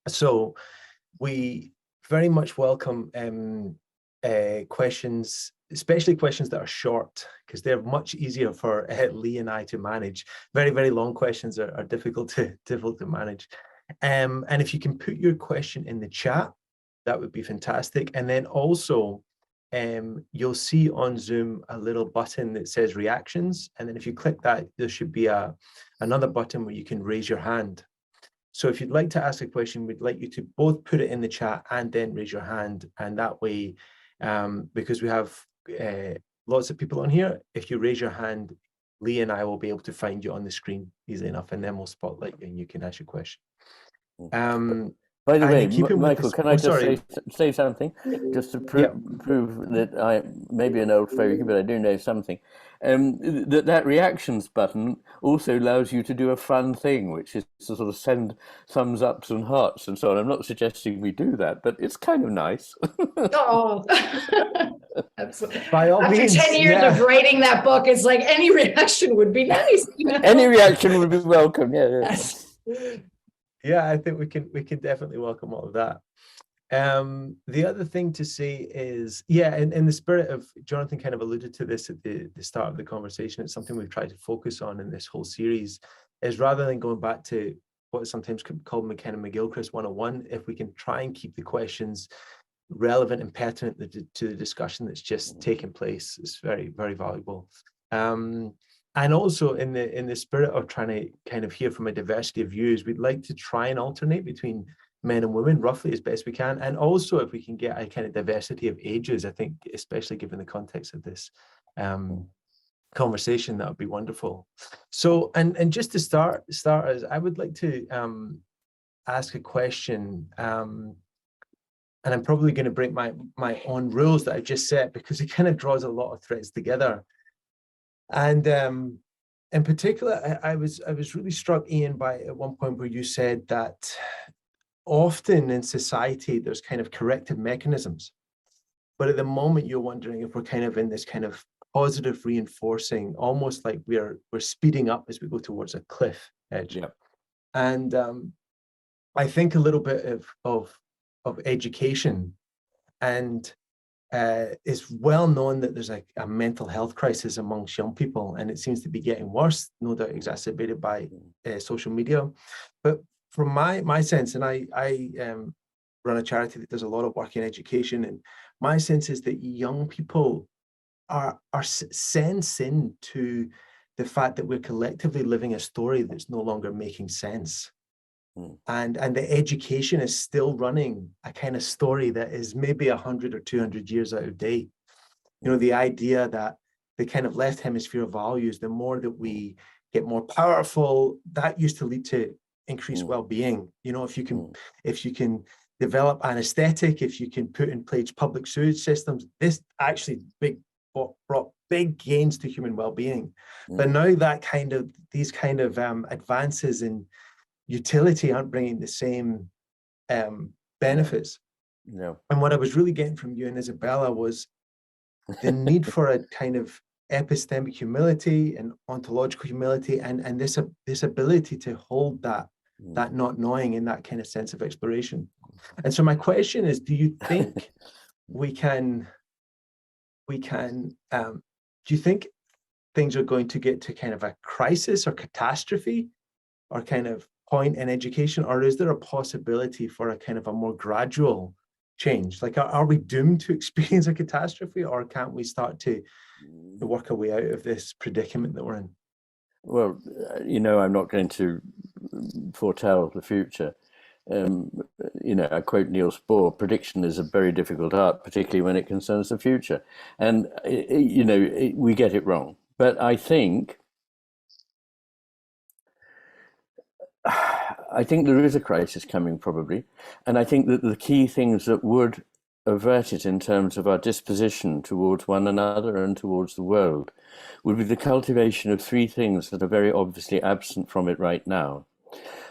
So we very much welcome questions, especially questions that are short, because they're much easier for Lee and I to manage. Very, very long questions are difficult to manage. And if you can put your question in the chat, that would be fantastic. And then also, you'll see on Zoom a little button that says reactions. And then if you click that, there should be another button where you can raise your hand. So if you'd like to ask a question, we'd like you to both put it in the chat and then raise your hand. And that way, because we have lots of people on here, if you raise your hand, Lee and I will be able to find you on the screen easily enough, and then we'll spotlight you and you can ask your question. By the And way, in keeping with Michael, this, can I just sorry, say something, just to yeah, prove that I may be an old fogey, but I do know something. That reactions button also allows you to do a fun thing, which is to sort of send thumbs ups and hearts and so on. I'm not suggesting we do that, but it's kind of nice. Oh, absolutely. by all After means, 10 years of writing that book, it's like any reaction would be nice. Any reaction would be welcome. Yeah. Yes. Yeah, I think we can definitely welcome all of that. The other thing to say is, yeah, in the spirit of, Jonathan kind of alluded to this at the start of the conversation, it's something we've tried to focus on in this whole series, is rather than going back to what is sometimes called McKenna McGilchrist 101, if we can try and keep the questions relevant and pertinent to the discussion that's just taken place, it's very, very valuable. And also in the spirit of trying to kind of hear from a diversity of views, we'd like to try and alternate between men and women roughly as best we can. And also if we can get a kind of diversity of ages, I think, especially given the context of this conversation, that would be wonderful. So, and just to start us, I would like to ask a question. And I'm probably going to break my own rules that I've just set, because it kind of draws a lot of threads together. And in particular, I was really struck, Iain, by at one point where you said that often in society there's kind of corrective mechanisms, but at the moment you're wondering if we're kind of in this kind of positive reinforcing, almost like we're speeding up as we go towards a cliff edge. Yeah. And I think a little bit of education, and it's well known that there's a mental health crisis amongst young people, and it seems to be getting worse, no doubt exacerbated by social media. But from my sense, and I run a charity that does a lot of work in education, and my sense is that young people are sensing to the fact that we're collectively living a story that's no longer making sense. And the education is still running a kind of story that is maybe 100 or 200 years out of date. You know, the idea that the kind of left hemisphere values, the more that we get more powerful, that used to lead to increased well-being. You know, if you can develop anesthetic, if you can put in place public sewage systems, this actually brought big gains to human well-being. But now these kind of advances in utility aren't bringing the same benefits. No. And what I was really getting from you and Isabella was the need for a kind of epistemic humility and ontological humility, and this ability to hold that not knowing in that kind of sense of exploration. And so my question is, do you think do you think things are going to get to kind of a crisis or catastrophe or kind of point in education, or is there a possibility for a kind of a more gradual change? Like, are we doomed to experience a catastrophe, or can't we start to work our way out of this predicament that we're in? Well, you know, I'm not going to foretell the future. You know, I quote Niels Bohr, prediction is a very difficult art, particularly when it concerns the future. And, you know, we get it wrong. But I think there is a crisis coming, probably. And I think that the key things that would avert it in terms of our disposition towards one another and towards the world would be the cultivation of three things that are very obviously absent from it right now.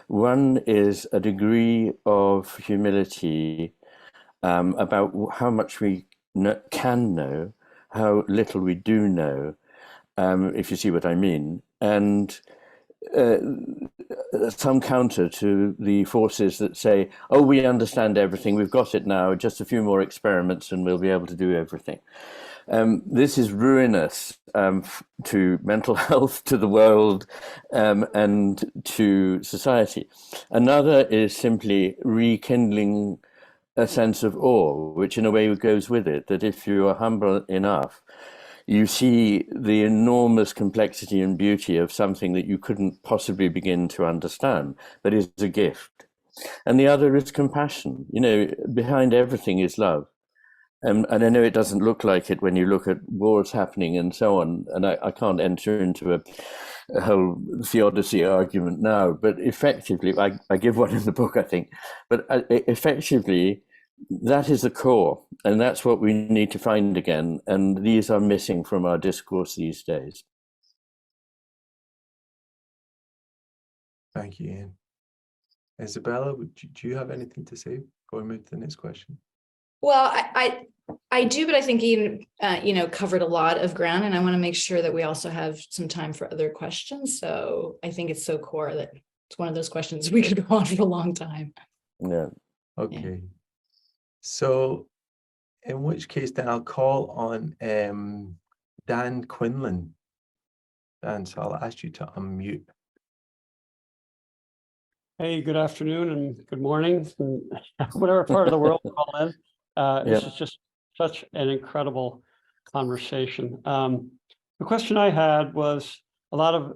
One is a degree of humility about how much we can know, how little we do know, if you see what I mean. And some counter to the forces that say, oh, we understand everything, we've got it now, just a few more experiments and we'll be able to do everything. This is ruinous to mental health, to the world, and to society. Another is simply rekindling a sense of awe, which in a way goes with it, that if you are humble enough, you see the enormous complexity and beauty of something that you couldn't possibly begin to understand, but is a gift. And the other is compassion. You know, behind everything is love. And I know it doesn't look like it when you look at wars happening and so on, and I can't enter into a whole theodicy argument now, but effectively, I give one in the book, I think, but effectively, that is the core, and that's what we need to find again, and these are missing from our discourse these days. Thank you, Iain. Isabella, do you have anything to say before we move to the next question? Well, I do, but I think Iain, covered a lot of ground, and I want to make sure that we also have some time for other questions. So I think it's so core that it's one of those questions we could go on for a long time. Yeah. Okay. Yeah. So in which case then I'll call on Dan Quinlan. Dan, so I'll ask you to unmute. Hey, good afternoon and good morning, and whatever part of the world we're all in. This is just such an incredible conversation. The question I had was to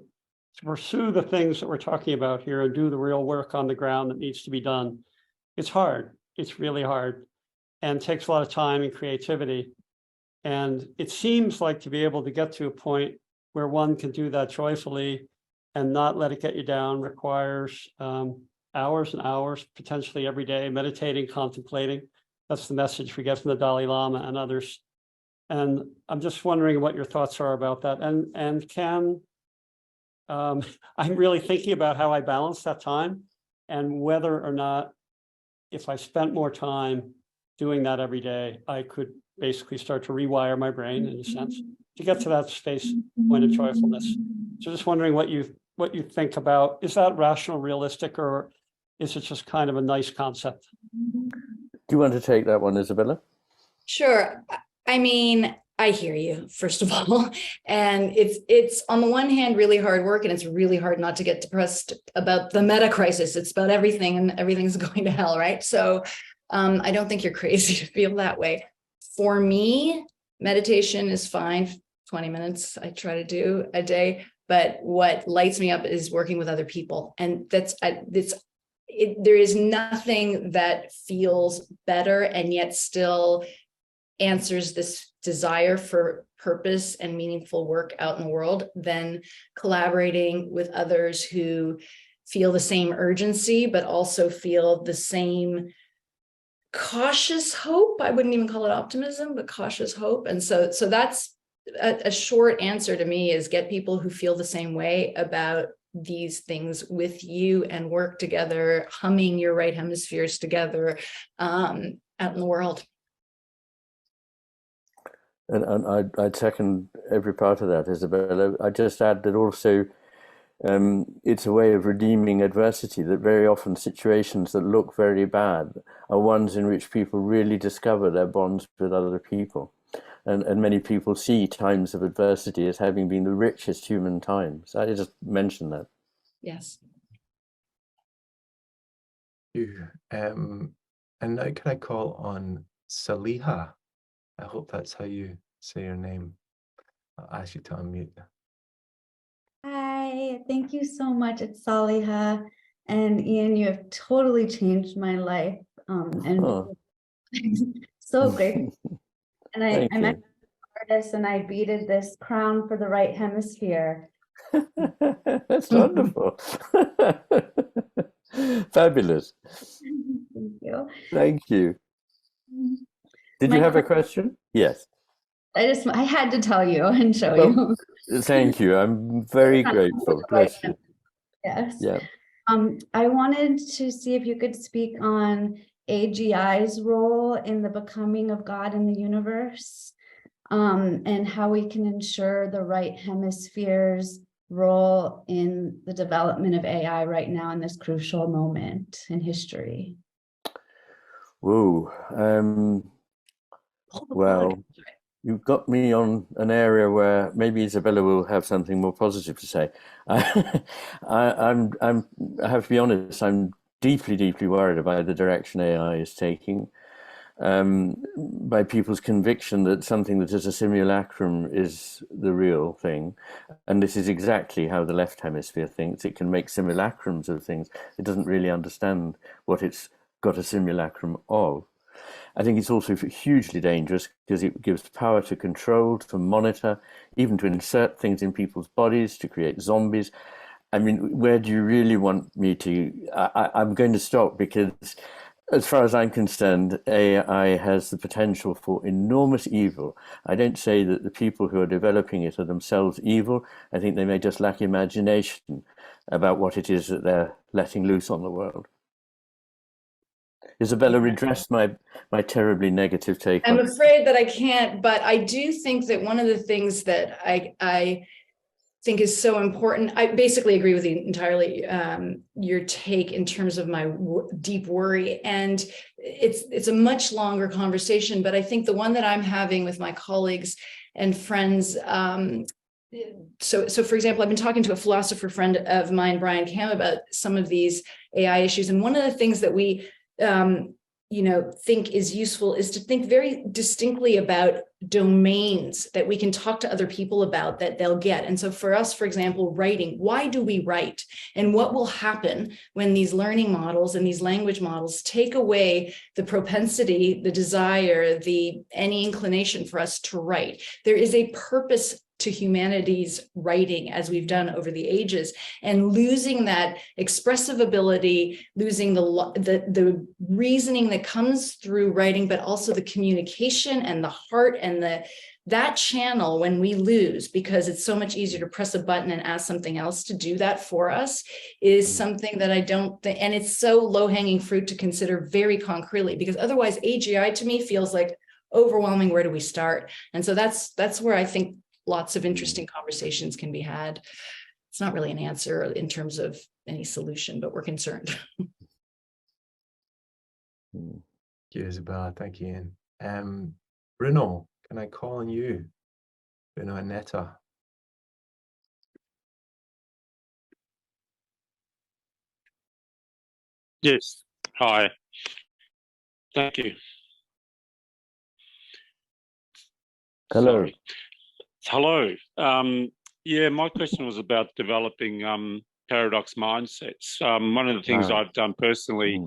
pursue the things that we're talking about here and do the real work on the ground that needs to be done. It's hard. It's really hard, and takes a lot of time and creativity. And it seems like to be able to get to a point where one can do that joyfully and not let it get you down requires hours and hours, potentially every day, meditating, contemplating. That's the message we get from the Dalai Lama and others. And I'm just wondering what your thoughts are about that. And can, I'm really thinking about how I balance that time and whether or not, if I spent more time doing that every day, I could basically start to rewire my brain in a sense to get to that space point of joyfulness. So just wondering what you think about, is that rational, realistic, or is it just kind of a nice concept? Do you want to take that one, Isabella? Sure. I mean, I hear you, first of all, and it's on the one hand really hard work, and it's really hard not to get depressed about the meta crisis. It's about everything, and everything's going to hell, right? So I don't think you're crazy to feel that way. For me, meditation is fine. 20 minutes I try to do a day, but what lights me up is working with other people, and there is nothing that feels better and yet still answers this desire for purpose and meaningful work out in the world than collaborating with others who feel the same urgency, but also feel the same cautious hope. I wouldn't even call it optimism, but cautious hope. And so that's a short answer to me, is get people who feel the same way about these things with you and work together, humming your right hemispheres together out in the world. And I'd second every part of that, Isabella. I just add that also it's a way of redeeming adversity, that very often situations that look very bad are ones in which people really discover their bonds with other people. And many people see times of adversity as having been the richest human times. I just mentioned that. Yes. And now can I call on Saliha? I hope that's how you say your name. I'll ask you to unmute. Hi, thank you so much. It's Saliha. And Iain, you have totally changed my life. So great. And I'm an artist, and I beaded this crown for the right hemisphere. That's wonderful. Fabulous. Thank you. Thank you. Did you have a question? Yes. I had to tell you and show you. Thank you. I'm very grateful. Bless you. Yes. Yeah. I wanted to see if you could speak on AGI's role in the becoming of God in the universe, and how we can ensure the right hemisphere's role in the development of AI right now in this crucial moment in history. Whoa. Well, you've got me on an area where maybe Isabella will have something more positive to say. I have to be honest, I'm deeply, deeply worried about the direction AI is taking, by people's conviction that something that is a simulacrum is the real thing. And this is exactly how the left hemisphere thinks. It can make simulacrums of things. It doesn't really understand what it's got a simulacrum of. I think it's also hugely dangerous because it gives power to control, to monitor, even to insert things in people's bodies, to create zombies. I mean, where do you really want me to? I'm going to stop because, as far as I'm concerned, AI has the potential for enormous evil. I don't say that the people who are developing it are themselves evil. I think they may just lack imagination about what it is that they're letting loose on the world. Isabella, redress my terribly negative take. I'm afraid that I can't, but I do think that one of the things that I think is so important. I basically agree with you entirely, your take in terms of my deep worry. And it's a much longer conversation, but I think the one that I'm having with my colleagues and friends, so for example, I've been talking to a philosopher friend of mine, Brian Cam, about some of these AI issues. And one of the things that we think is useful is to think very distinctly about domains that we can talk to other people about that they'll get. And so for us, for example, writing, why do we write? And what will happen when these learning models and these language models take away the propensity, the desire, any inclination for us to write? There is a purpose to humanity's writing as we've done over the ages, and losing that expressive ability, losing the reasoning that comes through writing, but also the communication and the heart and that channel when we lose, because it's so much easier to press a button and ask something else to do that for us, is something that I don't think, and it's so low-hanging fruit to consider very concretely, because otherwise AGI to me feels like overwhelming. Where do we start? And so that's where I think lots of interesting conversations can be had. It's not really an answer in terms of any solution, but we're concerned. Thank you, Isabella. Thank you, Iain. Bruno, can I call on you? Bruno and Netta. Yes. Hi. Thank you. Hello. Sorry. Hello. Yeah, my question was about developing paradox mindsets. One of the things I've done personally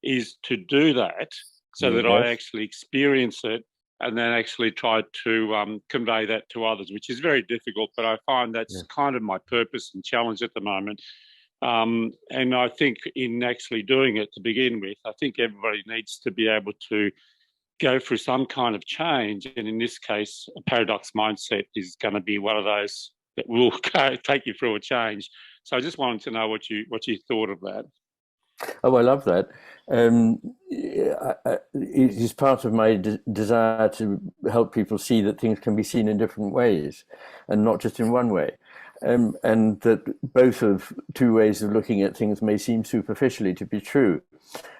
is to do that so that I actually experience it and then actually try to convey that to others, which is very difficult, but I find that's kind of my purpose and challenge at the moment. And I think in actually doing it to begin with, I think everybody needs to be able to go through some kind of change. And in this case, a paradox mindset is going to be one of those that will take you through a change. So I just wanted to know what you thought of that. Oh, I love that. It is part of my desire to help people see that things can be seen in different ways and not just in one way. And that both of two ways of looking at things may seem superficially to be true.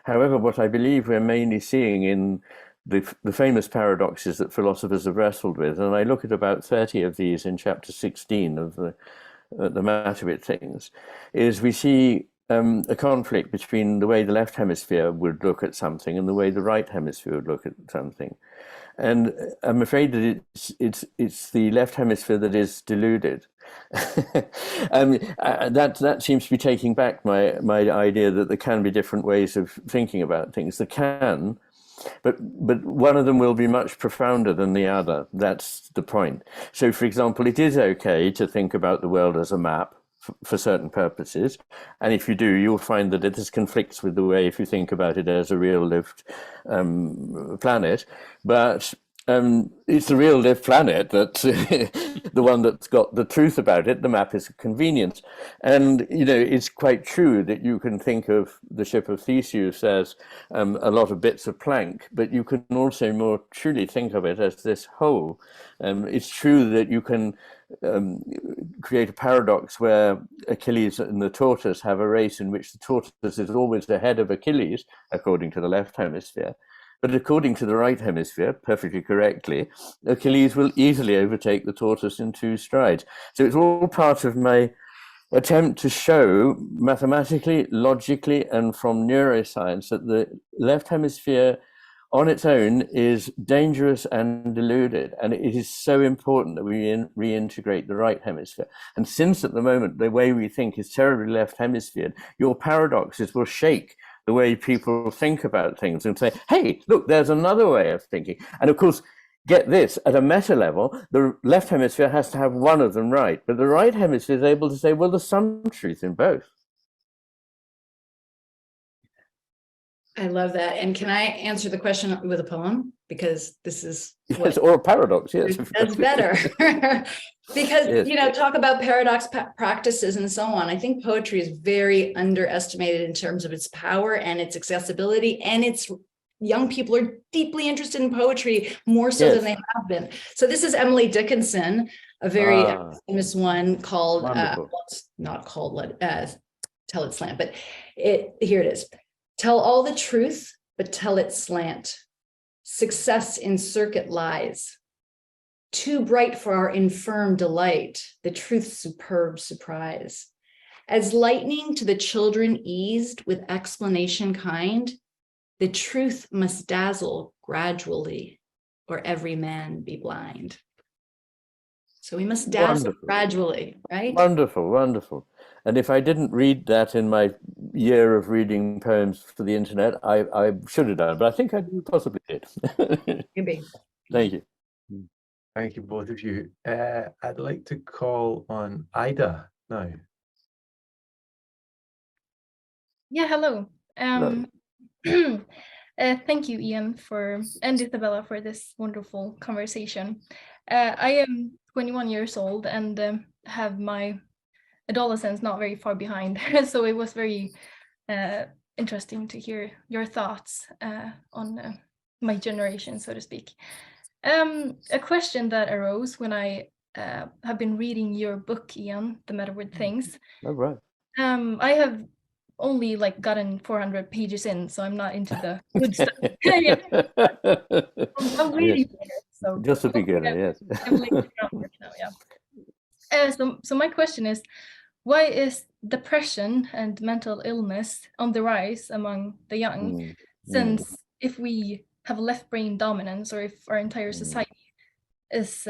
However, what I believe we're mainly seeing in the famous paradoxes that philosophers have wrestled with, and I look at about 30 of these in chapter 16 of the matter with things, is we see a conflict between the way the left hemisphere would look at something and the way the right hemisphere would look at something. And I'm afraid that it's the left hemisphere that is deluded. That seems to be taking back my idea that there can be different ways of thinking about things. There can, but one of them will be much profounder than the other. That's the point. So, for example, it is okay to think about the world as a map for certain purposes, and if you do, you'll find that this conflicts with the way if you think about it as a real lived planet. But it's the real lived planet that's the one that's got the truth about it. The map is a convenience. And, it's quite true that you can think of the ship of Theseus as a lot of bits of plank, but you can also more truly think of it as this whole. It's true that you can create a paradox where Achilles and the tortoise have a race in which the tortoise is always ahead of Achilles, according to the left hemisphere. But according to the right hemisphere, perfectly correctly, Achilles will easily overtake the tortoise in 2 strides. So it's all part of my attempt to show mathematically, logically, and from neuroscience that the left hemisphere on its own is dangerous and deluded. And it is so important that we reintegrate the right hemisphere. And since at the moment, the way we think is terribly left hemisphere, your paradoxes will shake the way people think about things and say, hey, look, there's another way of thinking. And of course, get this, at a meta level, the left hemisphere has to have one of them right, but the right hemisphere is able to say, well, there's some truth in both. I love that. And can I answer the question with a poem? Because this is yes, or a paradox, yes. That's better. Because, yes. Talk about paradox practices and so on. I think poetry is very underestimated in terms of its power and its accessibility, and its young people are deeply interested in poetry more so than they have been. So this is Emily Dickinson, a very famous one called, well, it's not called Tell It Slant, but here it is. Tell all the truth, but tell it slant. Success in circuit lies. Too bright for our infirm delight, the truth's superb surprise. As lightning to the children eased with explanation kind, the truth must dazzle gradually, or every man be blind. So we must dazzle gradually, right? Wonderful, wonderful. And if I didn't read that in my year of reading poems for the internet, I should have done, but I think I possibly did. Maybe. Thank you. Thank you, both of you. I'd like to call on Ida now. Yeah, hello. Thank you, Iain, and Isabella for this wonderful conversation. I am 21 years old and have my adolescence not very far behind. So it was very interesting to hear your thoughts on my generation, so to speak. A question that arose when I have been reading your book, Iain, The Matter with Things. Oh, right. I have only gotten 400 pages in, so I'm not into the good stuff. I'm reading it, so just a beginner, yes. I'm now, yeah. So my question is, why is depression and mental illness on the rise among the young? Since if we have left brain dominance, or if our entire society is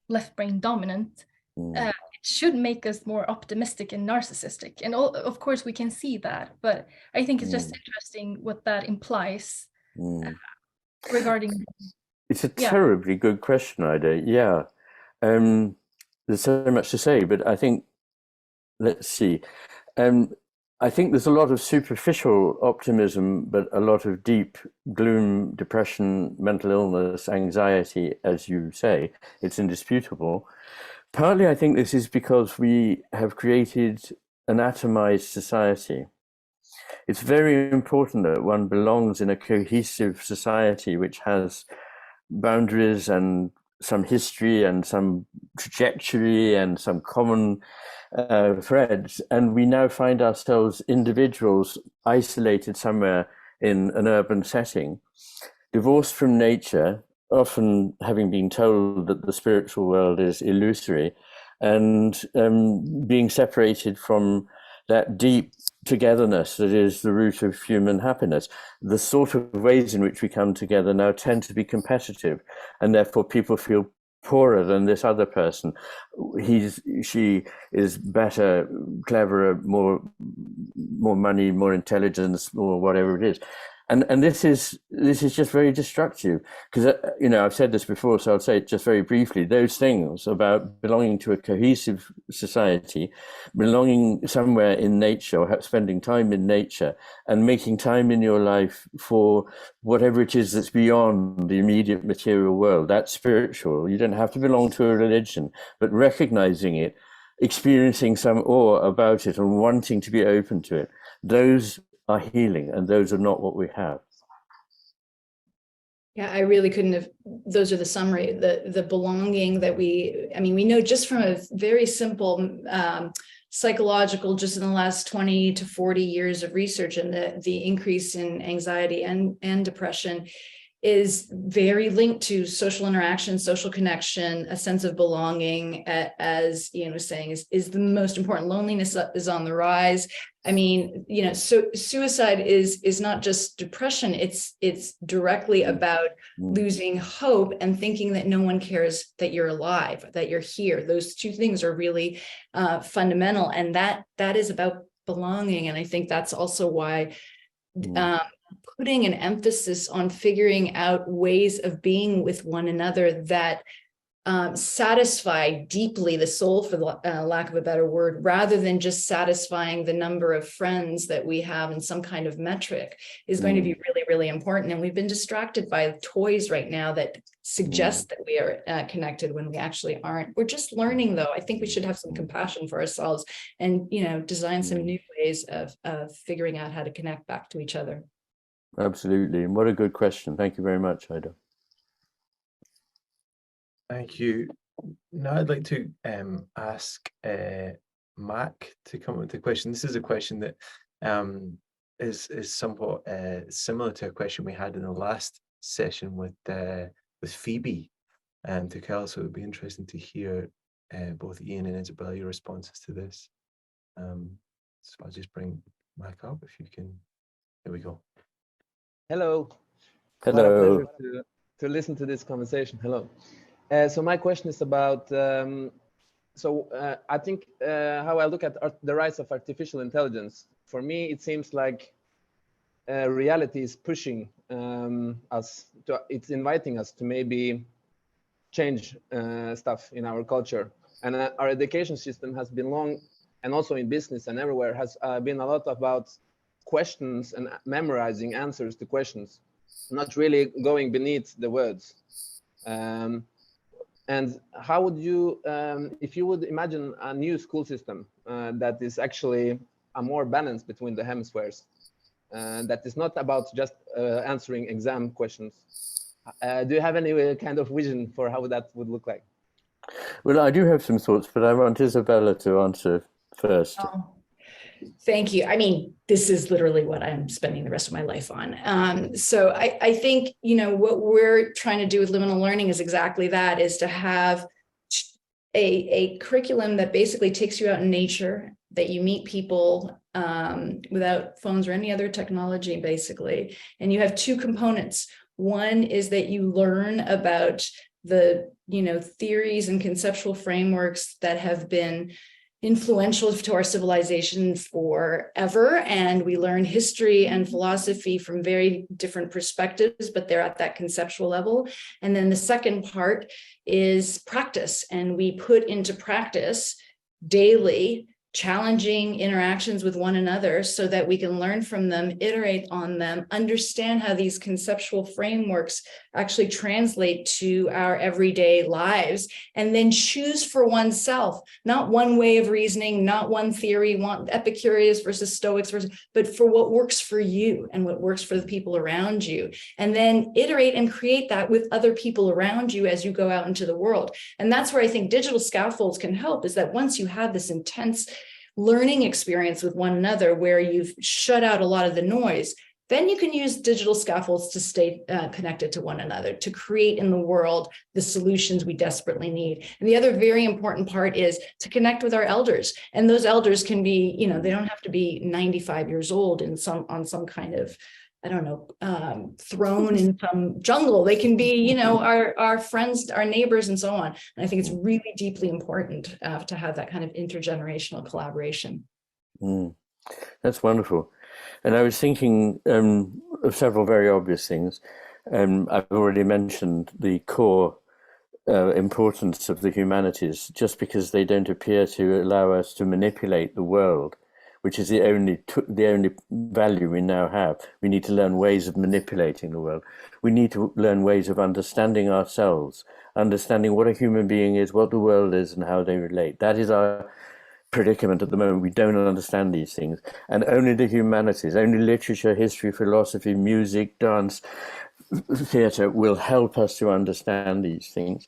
left brain dominant, it should make us more optimistic and narcissistic. And of course we can see that, but I think it's just interesting what that implies regarding. It's a terribly good question, Ida. Yeah. There's so much to say, but I think, let's see. I think there's a lot of superficial optimism, but a lot of deep gloom, depression, mental illness, anxiety, as you say. It's indisputable. Partly, I think this is because we have created an atomized society. It's very important that one belongs in a cohesive society which has boundaries and some history and some trajectory and some common threads. And we now find ourselves individuals isolated somewhere in an urban setting, divorced from nature, often having been told that the spiritual world is illusory, and being separated from that deep togetherness that is the root of human happiness. The sort of ways in which we come together now tend to be competitive, and therefore people feel poorer than this other person. She is better, cleverer, more money, more intelligence, or whatever it is. And this is just very destructive, because I've said this before, so I'll say it just very briefly. Those things about belonging to a cohesive society, belonging somewhere in nature, or spending time in nature, and making time in your life for whatever it is that's beyond the immediate material world, that's spiritual. You don't have to belong to a religion, but recognizing it, experiencing some awe about it, and wanting to be open to it, those are healing, and those are not what we have. Yeah, I really couldn't have, those are the summary, the belonging that we know just from a very simple psychological, just in the last 20 to 40 years of research, and the increase in anxiety and depression is very linked to social interaction, social connection, a sense of belonging, as Iain was saying, is the most important. Loneliness is on the rise. So suicide is not just depression, it's directly about losing hope and thinking that no one cares that you're alive, that you're here. Those two things are really fundamental, and that is about belonging. And I think that's also why putting an emphasis on figuring out ways of being with one another that satisfy deeply the soul, for lack of a better word, rather than just satisfying the number of friends that we have in some kind of metric, is going to be really, really important. And we've been distracted by toys right now that suggest that we are connected when we actually aren't. We're just learning, though. I think we should have some compassion for ourselves and, you know, design some new ways of figuring out how to connect back to each other. Absolutely. And what a good question. Thank you very much, Ida. Thank you. Now I'd like to ask Mac to come with the question. This is a question that is somewhat similar to a question we had in the last session with Phoebe and Tukel. So it would be interesting to hear both Iain and Isabella, your responses to this. So I'll just bring Mac up if you can. There we go. Hello. Hello. What a pleasure to listen to this conversation. Hello. So my question is about, I think how I look at the rise of artificial intelligence. For me, it seems like reality is pushing us to, it's inviting us to maybe change stuff in our culture. And our education system has been long, and also in business and everywhere, has been a lot about questions and memorizing answers to questions, not really going beneath the words. And how would you, if you would imagine a new school system that is actually a more balance between the hemispheres, that is not about just answering exam questions, do you have any kind of vision for how that would look like? Well, I do have some thoughts, but I want Isabella to answer first. Oh, thank you. I mean, this is literally what I'm spending the rest of my life on. So I think, you know, what we're trying to do with liminal learning is exactly that, is to have a curriculum that basically takes you out in nature, that you meet people without phones or any other technology, basically. And you have two components. One is that you learn about the, you know, theories and conceptual frameworks that have been influential to our civilization forever, and we learn history and philosophy from very different perspectives, but they're at that conceptual level. And then the second part is practice, and we put into practice daily challenging interactions with one another so that we can learn from them, iterate on them, understand how these conceptual frameworks actually translate to our everyday lives, and then choose for oneself, not one way of reasoning, not one theory, one Epicurus versus Stoics, but for what works for you and what works for the people around you. And then iterate and create that with other people around you as you go out into the world. And that's where I think digital scaffolds can help, is that once you have this intense learning experience with one another where you've shut out a lot of the noise, then you can use digital scaffolds to stay connected to one another, to create in the world the solutions we desperately need. And the other very important part is to connect with our elders. And those elders can be, you know, they don't have to be 95 years old on some kind of, I don't know, throne in some jungle. They can be, you know, our friends, our neighbors, and so on. And I think it's really deeply important to have that kind of intergenerational collaboration. That's wonderful. And I was thinking of several very obvious things. I've already mentioned the core importance of the humanities, just because they don't appear to allow us to manipulate the world, which is the only value we now have. We need to learn ways of manipulating the world. We need to learn ways of understanding ourselves, understanding what a human being is, what the world is, and how they relate. That is our predicament at the moment. We don't understand these things. And only the humanities, only literature, history, philosophy, music, dance, theatre will help us to understand these things.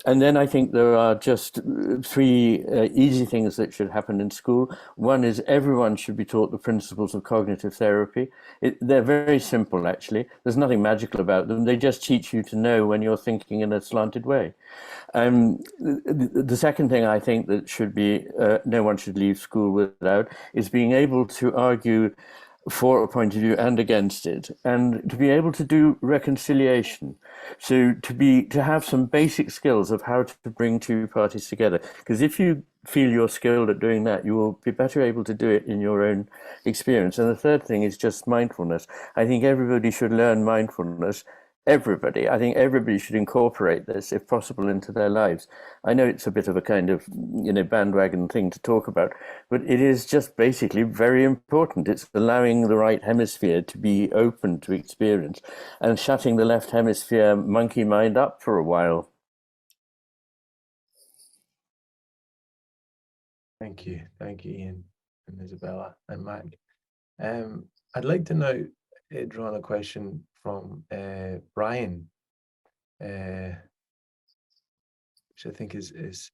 And then I think there are just three easy things that should happen in school. One is everyone should be taught the principles of cognitive therapy. They're very simple, actually. There's nothing magical about them. They just teach you to know when you're thinking in a slanted way. The second thing I think that should be, no one should leave school without, is being able to argue for a point of view and against it, and to be able to do reconciliation. So to have some basic skills of how to bring two parties together. Because if you feel you're skilled at doing that, you will be better able to do it in your own experience. And the third thing is just mindfulness. I think everybody should learn mindfulness. Everybody. I think everybody should incorporate this, if possible, into their lives. I know it's a bit of a kind of, bandwagon thing to talk about, but it is just basically very important. It's allowing the right hemisphere to be open to experience and shutting the left hemisphere monkey mind up for a while. Thank you, Iain and Isabella and Mac. I'd like to now draw on a question from Brian, which I think is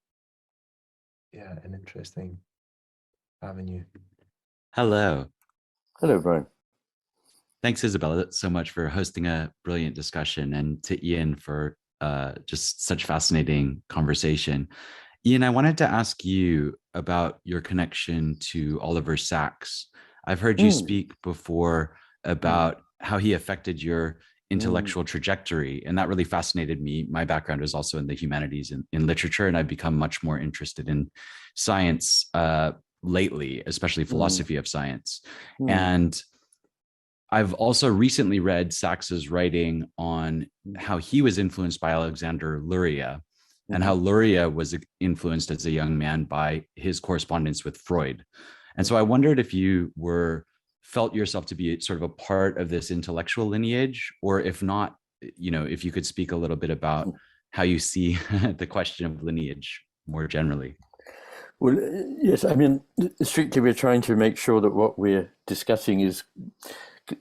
an interesting avenue. Hello. Hello, Brian. Thanks, Isabella, so much for hosting a brilliant discussion, and to Iain for just such fascinating conversation. Iain, I wanted to ask you about your connection to Oliver Sacks. I've heard you speak before about how he affected your intellectual trajectory, and that really fascinated me. My background is also in the humanities and in literature, and I've become much more interested in science lately, especially philosophy of science. And I've also recently read Sacks's writing on how he was influenced by Alexander Luria, and how Luria was influenced as a young man by his correspondence with Freud. And so I wondered if you felt yourself to be sort of a part of this intellectual lineage, or if not, if you could speak a little bit about how you see the question of lineage more generally. Well, yes, I mean, strictly we're trying to make sure that what we're discussing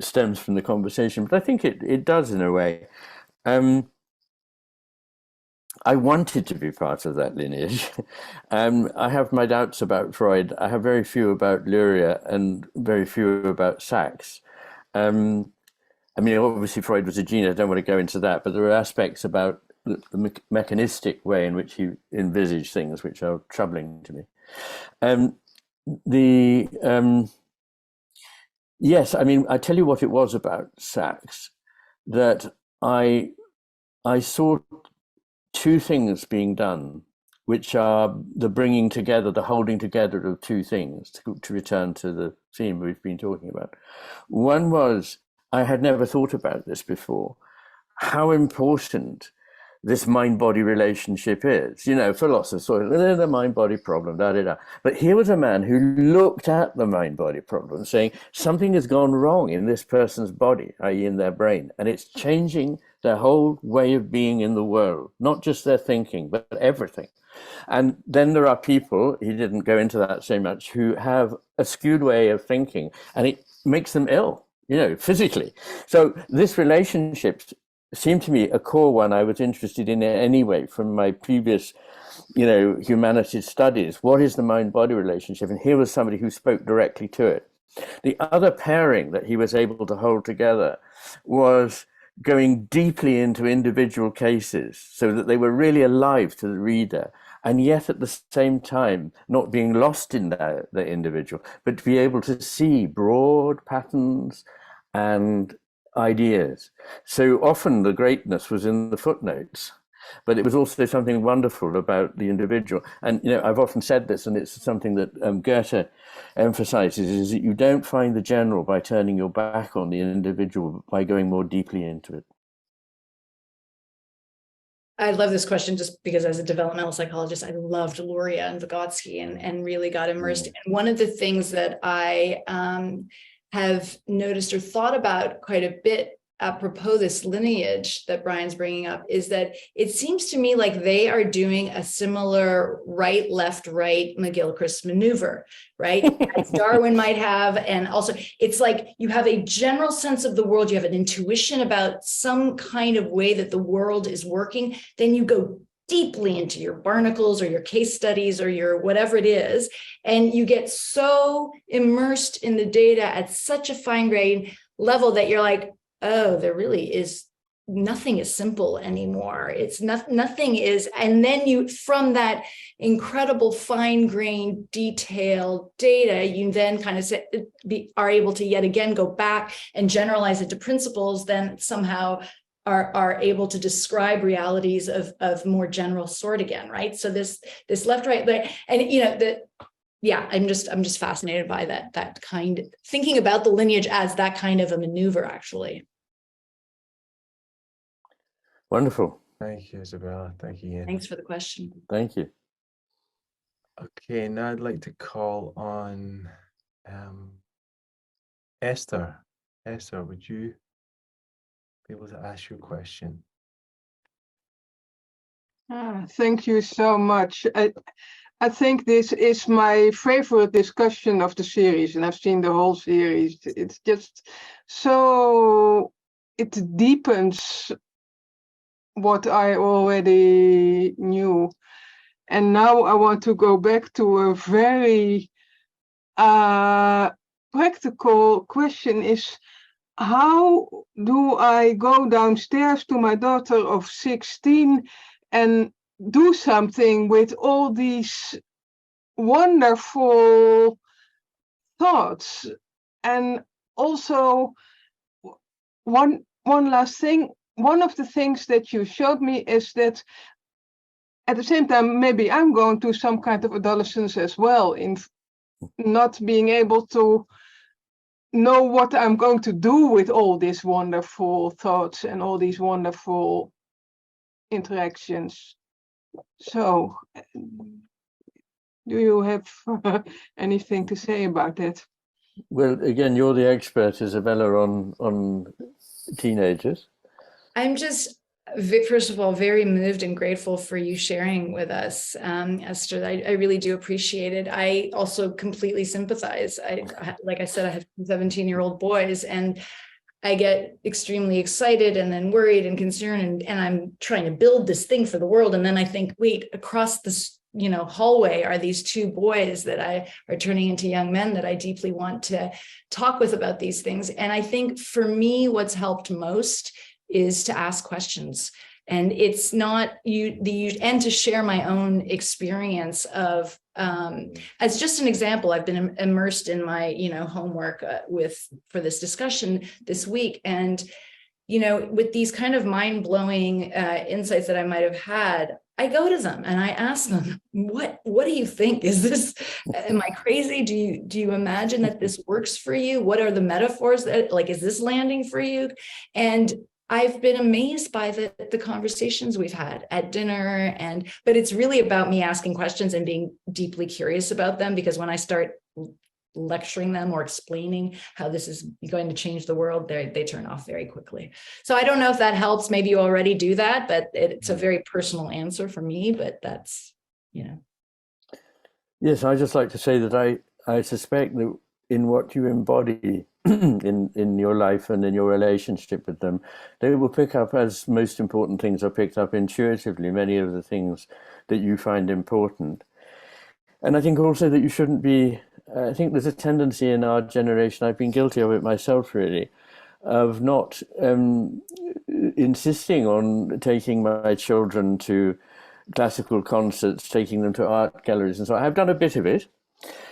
stems from the conversation, but I think it does in a way. I wanted to be part of that lineage. I have my doubts about Freud. I have very few about Luria and very few about Sacks. I mean, obviously Freud was a genius. I don't want to go into that, but there are aspects about the mechanistic way in which he envisaged things which are troubling to me. Yes, I mean, I tell you what it was about Sacks, that I saw two things being done, which are the bringing together, the holding together of two things, to return to the theme we've been talking about. One was, I had never thought about this before, how important this mind-body relationship is. Philosophers thought, the mind-body problem, da-da-da. But here was a man who looked at the mind-body problem, saying, something has gone wrong in this person's body, i.e. in their brain, and it's changing their whole way of being in the world, not just their thinking, but everything. And then there are people, he didn't go into that so much, who have a skewed way of thinking, and it makes them ill, physically. So this relationship seemed to me a core one I was interested in anyway from my previous, humanities studies. What is the mind-body relationship? And here was somebody who spoke directly to it. The other pairing that he was able to hold together was going deeply into individual cases so that they were really alive to the reader, and yet at the same time not being lost in the individual, but to be able to see broad patterns and ideas. So often the greatness was in the footnotes, but it was also something wonderful about the individual. And I've often said this, and it's something that Goethe emphasizes, is that you don't find the general by turning your back on the individual, but by going more deeply into it. I love this question just because as a developmental psychologist, I loved Luria and Vygotsky and really got immersed. And one of the things that I have noticed or thought about quite a bit apropos this lineage that Brian's bringing up is that it seems to me like they are doing a similar right, left, right McGilchrist maneuver, right? As Darwin might have. And also it's like you have a general sense of the world. You have an intuition about some kind of way that the world is working. Then you go deeply into your barnacles or your case studies or your whatever it is. And you get so immersed in the data at such a fine grained level that you're like, oh, there really is nothing is simple anymore. It's nothing is, and then you, from that incredible fine-grained, detailed data, you then kind of are able to yet again go back and generalize it to principles, then somehow are able to describe realities of more general sort again, right? So this left, right, and you know that. Yeah, I'm just fascinated by that kind, thinking about the lineage as that kind of a maneuver, actually. Wonderful. Thank you, Isabella. Thank you, Iain. Thanks for the question. Thank you. Okay, now I'd like to call on Esther. Esther, would you be able to ask your question? Thank you so much. I think this is my favorite discussion of the series, and I've seen the whole series. It's just so, it deepens what I already knew. And now I want to go back to a very practical question is, how do I go downstairs to my daughter of 16 and do something with all these wonderful thoughts? And also, one last thing, one of the things that you showed me is that at the same time, maybe I'm going through some kind of adolescence as well, in not being able to know what I'm going to do with all these wonderful thoughts and all these wonderful interactions. So, do you have anything to say about that? Well, again, you're the expert, Isabella, on teenagers. I'm just, first of all, very moved and grateful for you sharing with us, Esther. I really do appreciate it. I also completely sympathize. Like I said, I have 17-year-old boys, and I get extremely excited and then worried and concerned, and I'm trying to build this thing for the world. And then I think, wait, across this, hallway are these two boys that are turning into young men that I deeply want to talk with about these things. And I think for me, what's helped most is to ask questions. And it's not and to share my own experience of, as just an example, I've been immersed in my, homework for this discussion this week. And, with these kind of mind-blowing insights that I might have had, I go to them and I ask them, what do you think? Is this, am I crazy? Do you imagine that this works for you? What are the metaphors that, is this landing for you? And I've been amazed by the conversations we've had at dinner, but it's really about me asking questions and being deeply curious about them, because when I start lecturing them or explaining how this is going to change the world, they turn off very quickly. So I don't know if that helps. Maybe you already do that, but it's a very personal answer for me, but that's, Yes, I just like to say that I suspect that in what you embody in your life and in your relationship with them, they will pick up, as most important things are picked up intuitively, many of the things that you find important. And I think also that you shouldn't be, I think there's a tendency in our generation, I've been guilty of it myself really, of not insisting on taking my children to classical concerts, taking them to art galleries and so on. I've done a bit of it.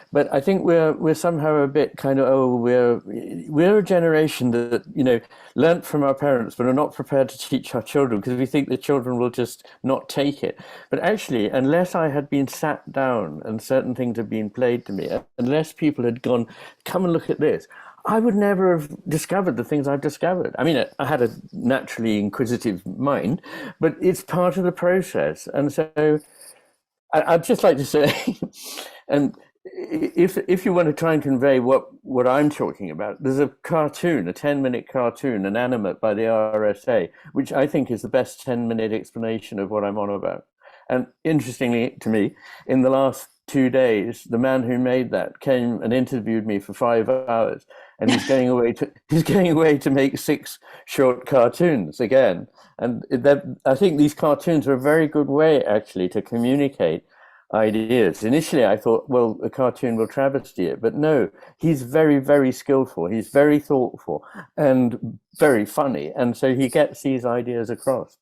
But I think we're somehow a bit kind of, we're a generation that, learnt from our parents, but are not prepared to teach our children because we think the children will just not take it. But actually, unless I had been sat down and certain things had been played to me, unless people had gone, come and look at this, I would never have discovered the things I've discovered. I mean, I had a naturally inquisitive mind, but it's part of the process. And so I'd just like to say, and if you want to try and convey what I'm talking about, there's a cartoon, a 10-minute cartoon, an animate by the RSA, which I think is the best 10-minute explanation of what I'm on about. And interestingly to me, in the last 2 days, the man who made that came and interviewed me for 5 hours, and he's going away to make 6 short cartoons again. And I think these cartoons are a very good way actually to communicate ideas. Initially, I thought, well, a cartoon will travesty it, but no, he's very, very skillful. He's very thoughtful and very funny. And so he gets these ideas across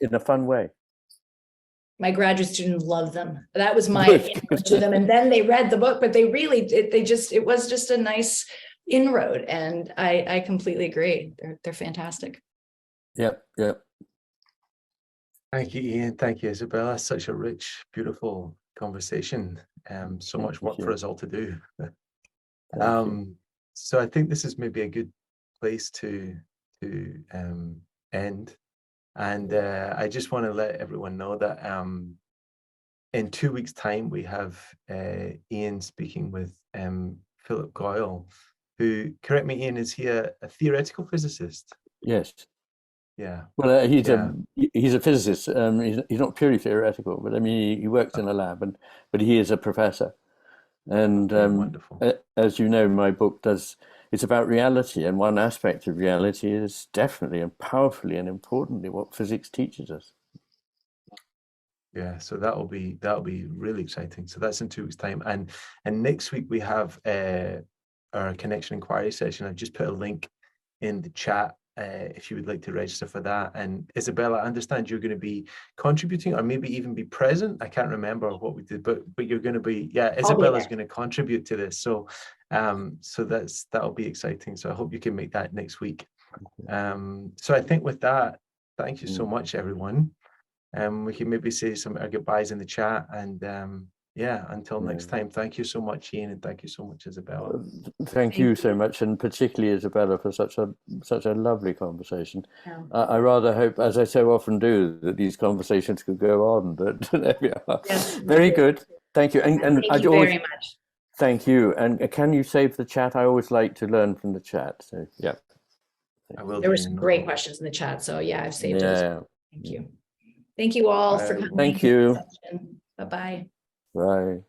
in a fun way. My graduate students love them. That was my input to them. And then they read the book, but they really, it was just a nice inroad. And I completely agree. They're fantastic. Yep. Thank you, Iain. Thank you, Isabella. Such a rich, beautiful conversation. So much work for us all to do. So I think this is maybe a good place to end. And I just want to let everyone know that in 2 weeks' time, we have Iain speaking with Philip Goyle, who, correct me, Iain, is he a theoretical physicist? Yes. Yeah. Well, he's a physicist. He's not purely theoretical, but I mean, he works in a lab, but he is a professor. And wonderful. As you know, my book it's about reality, and one aspect of reality is definitely and powerfully and importantly what physics teaches us. Yeah, so that'll be really exciting. So that's in 2 weeks' time, and next week we have our connection inquiry session. I've just put a link in the chat if you would like to register for that. And Isabella, I understand you're going to be contributing, or maybe even be present. I can't remember what we did, but you're going to be. Yeah, Isabella's going to contribute to this. So that'll be exciting. So I hope you can make that next week. So I think with that, thank you so much, everyone. We can maybe say some goodbyes in the chat, and until next time, thank you so much, Iain, and thank you so much, Isabella. Thank you so much, and particularly Isabella, for such a lovely conversation. Yeah. I rather hope, as I so often do, that these conversations could go on, but there we are. Yes, very good. Thank you. And thank you very much. Thank you. And can you save the chat? I always like to learn from the chat. So yeah. I will. There were some great questions in the chat, so yeah, I've saved those. Thank you. Thank you all for coming. Thank you. Bye-bye. Bye.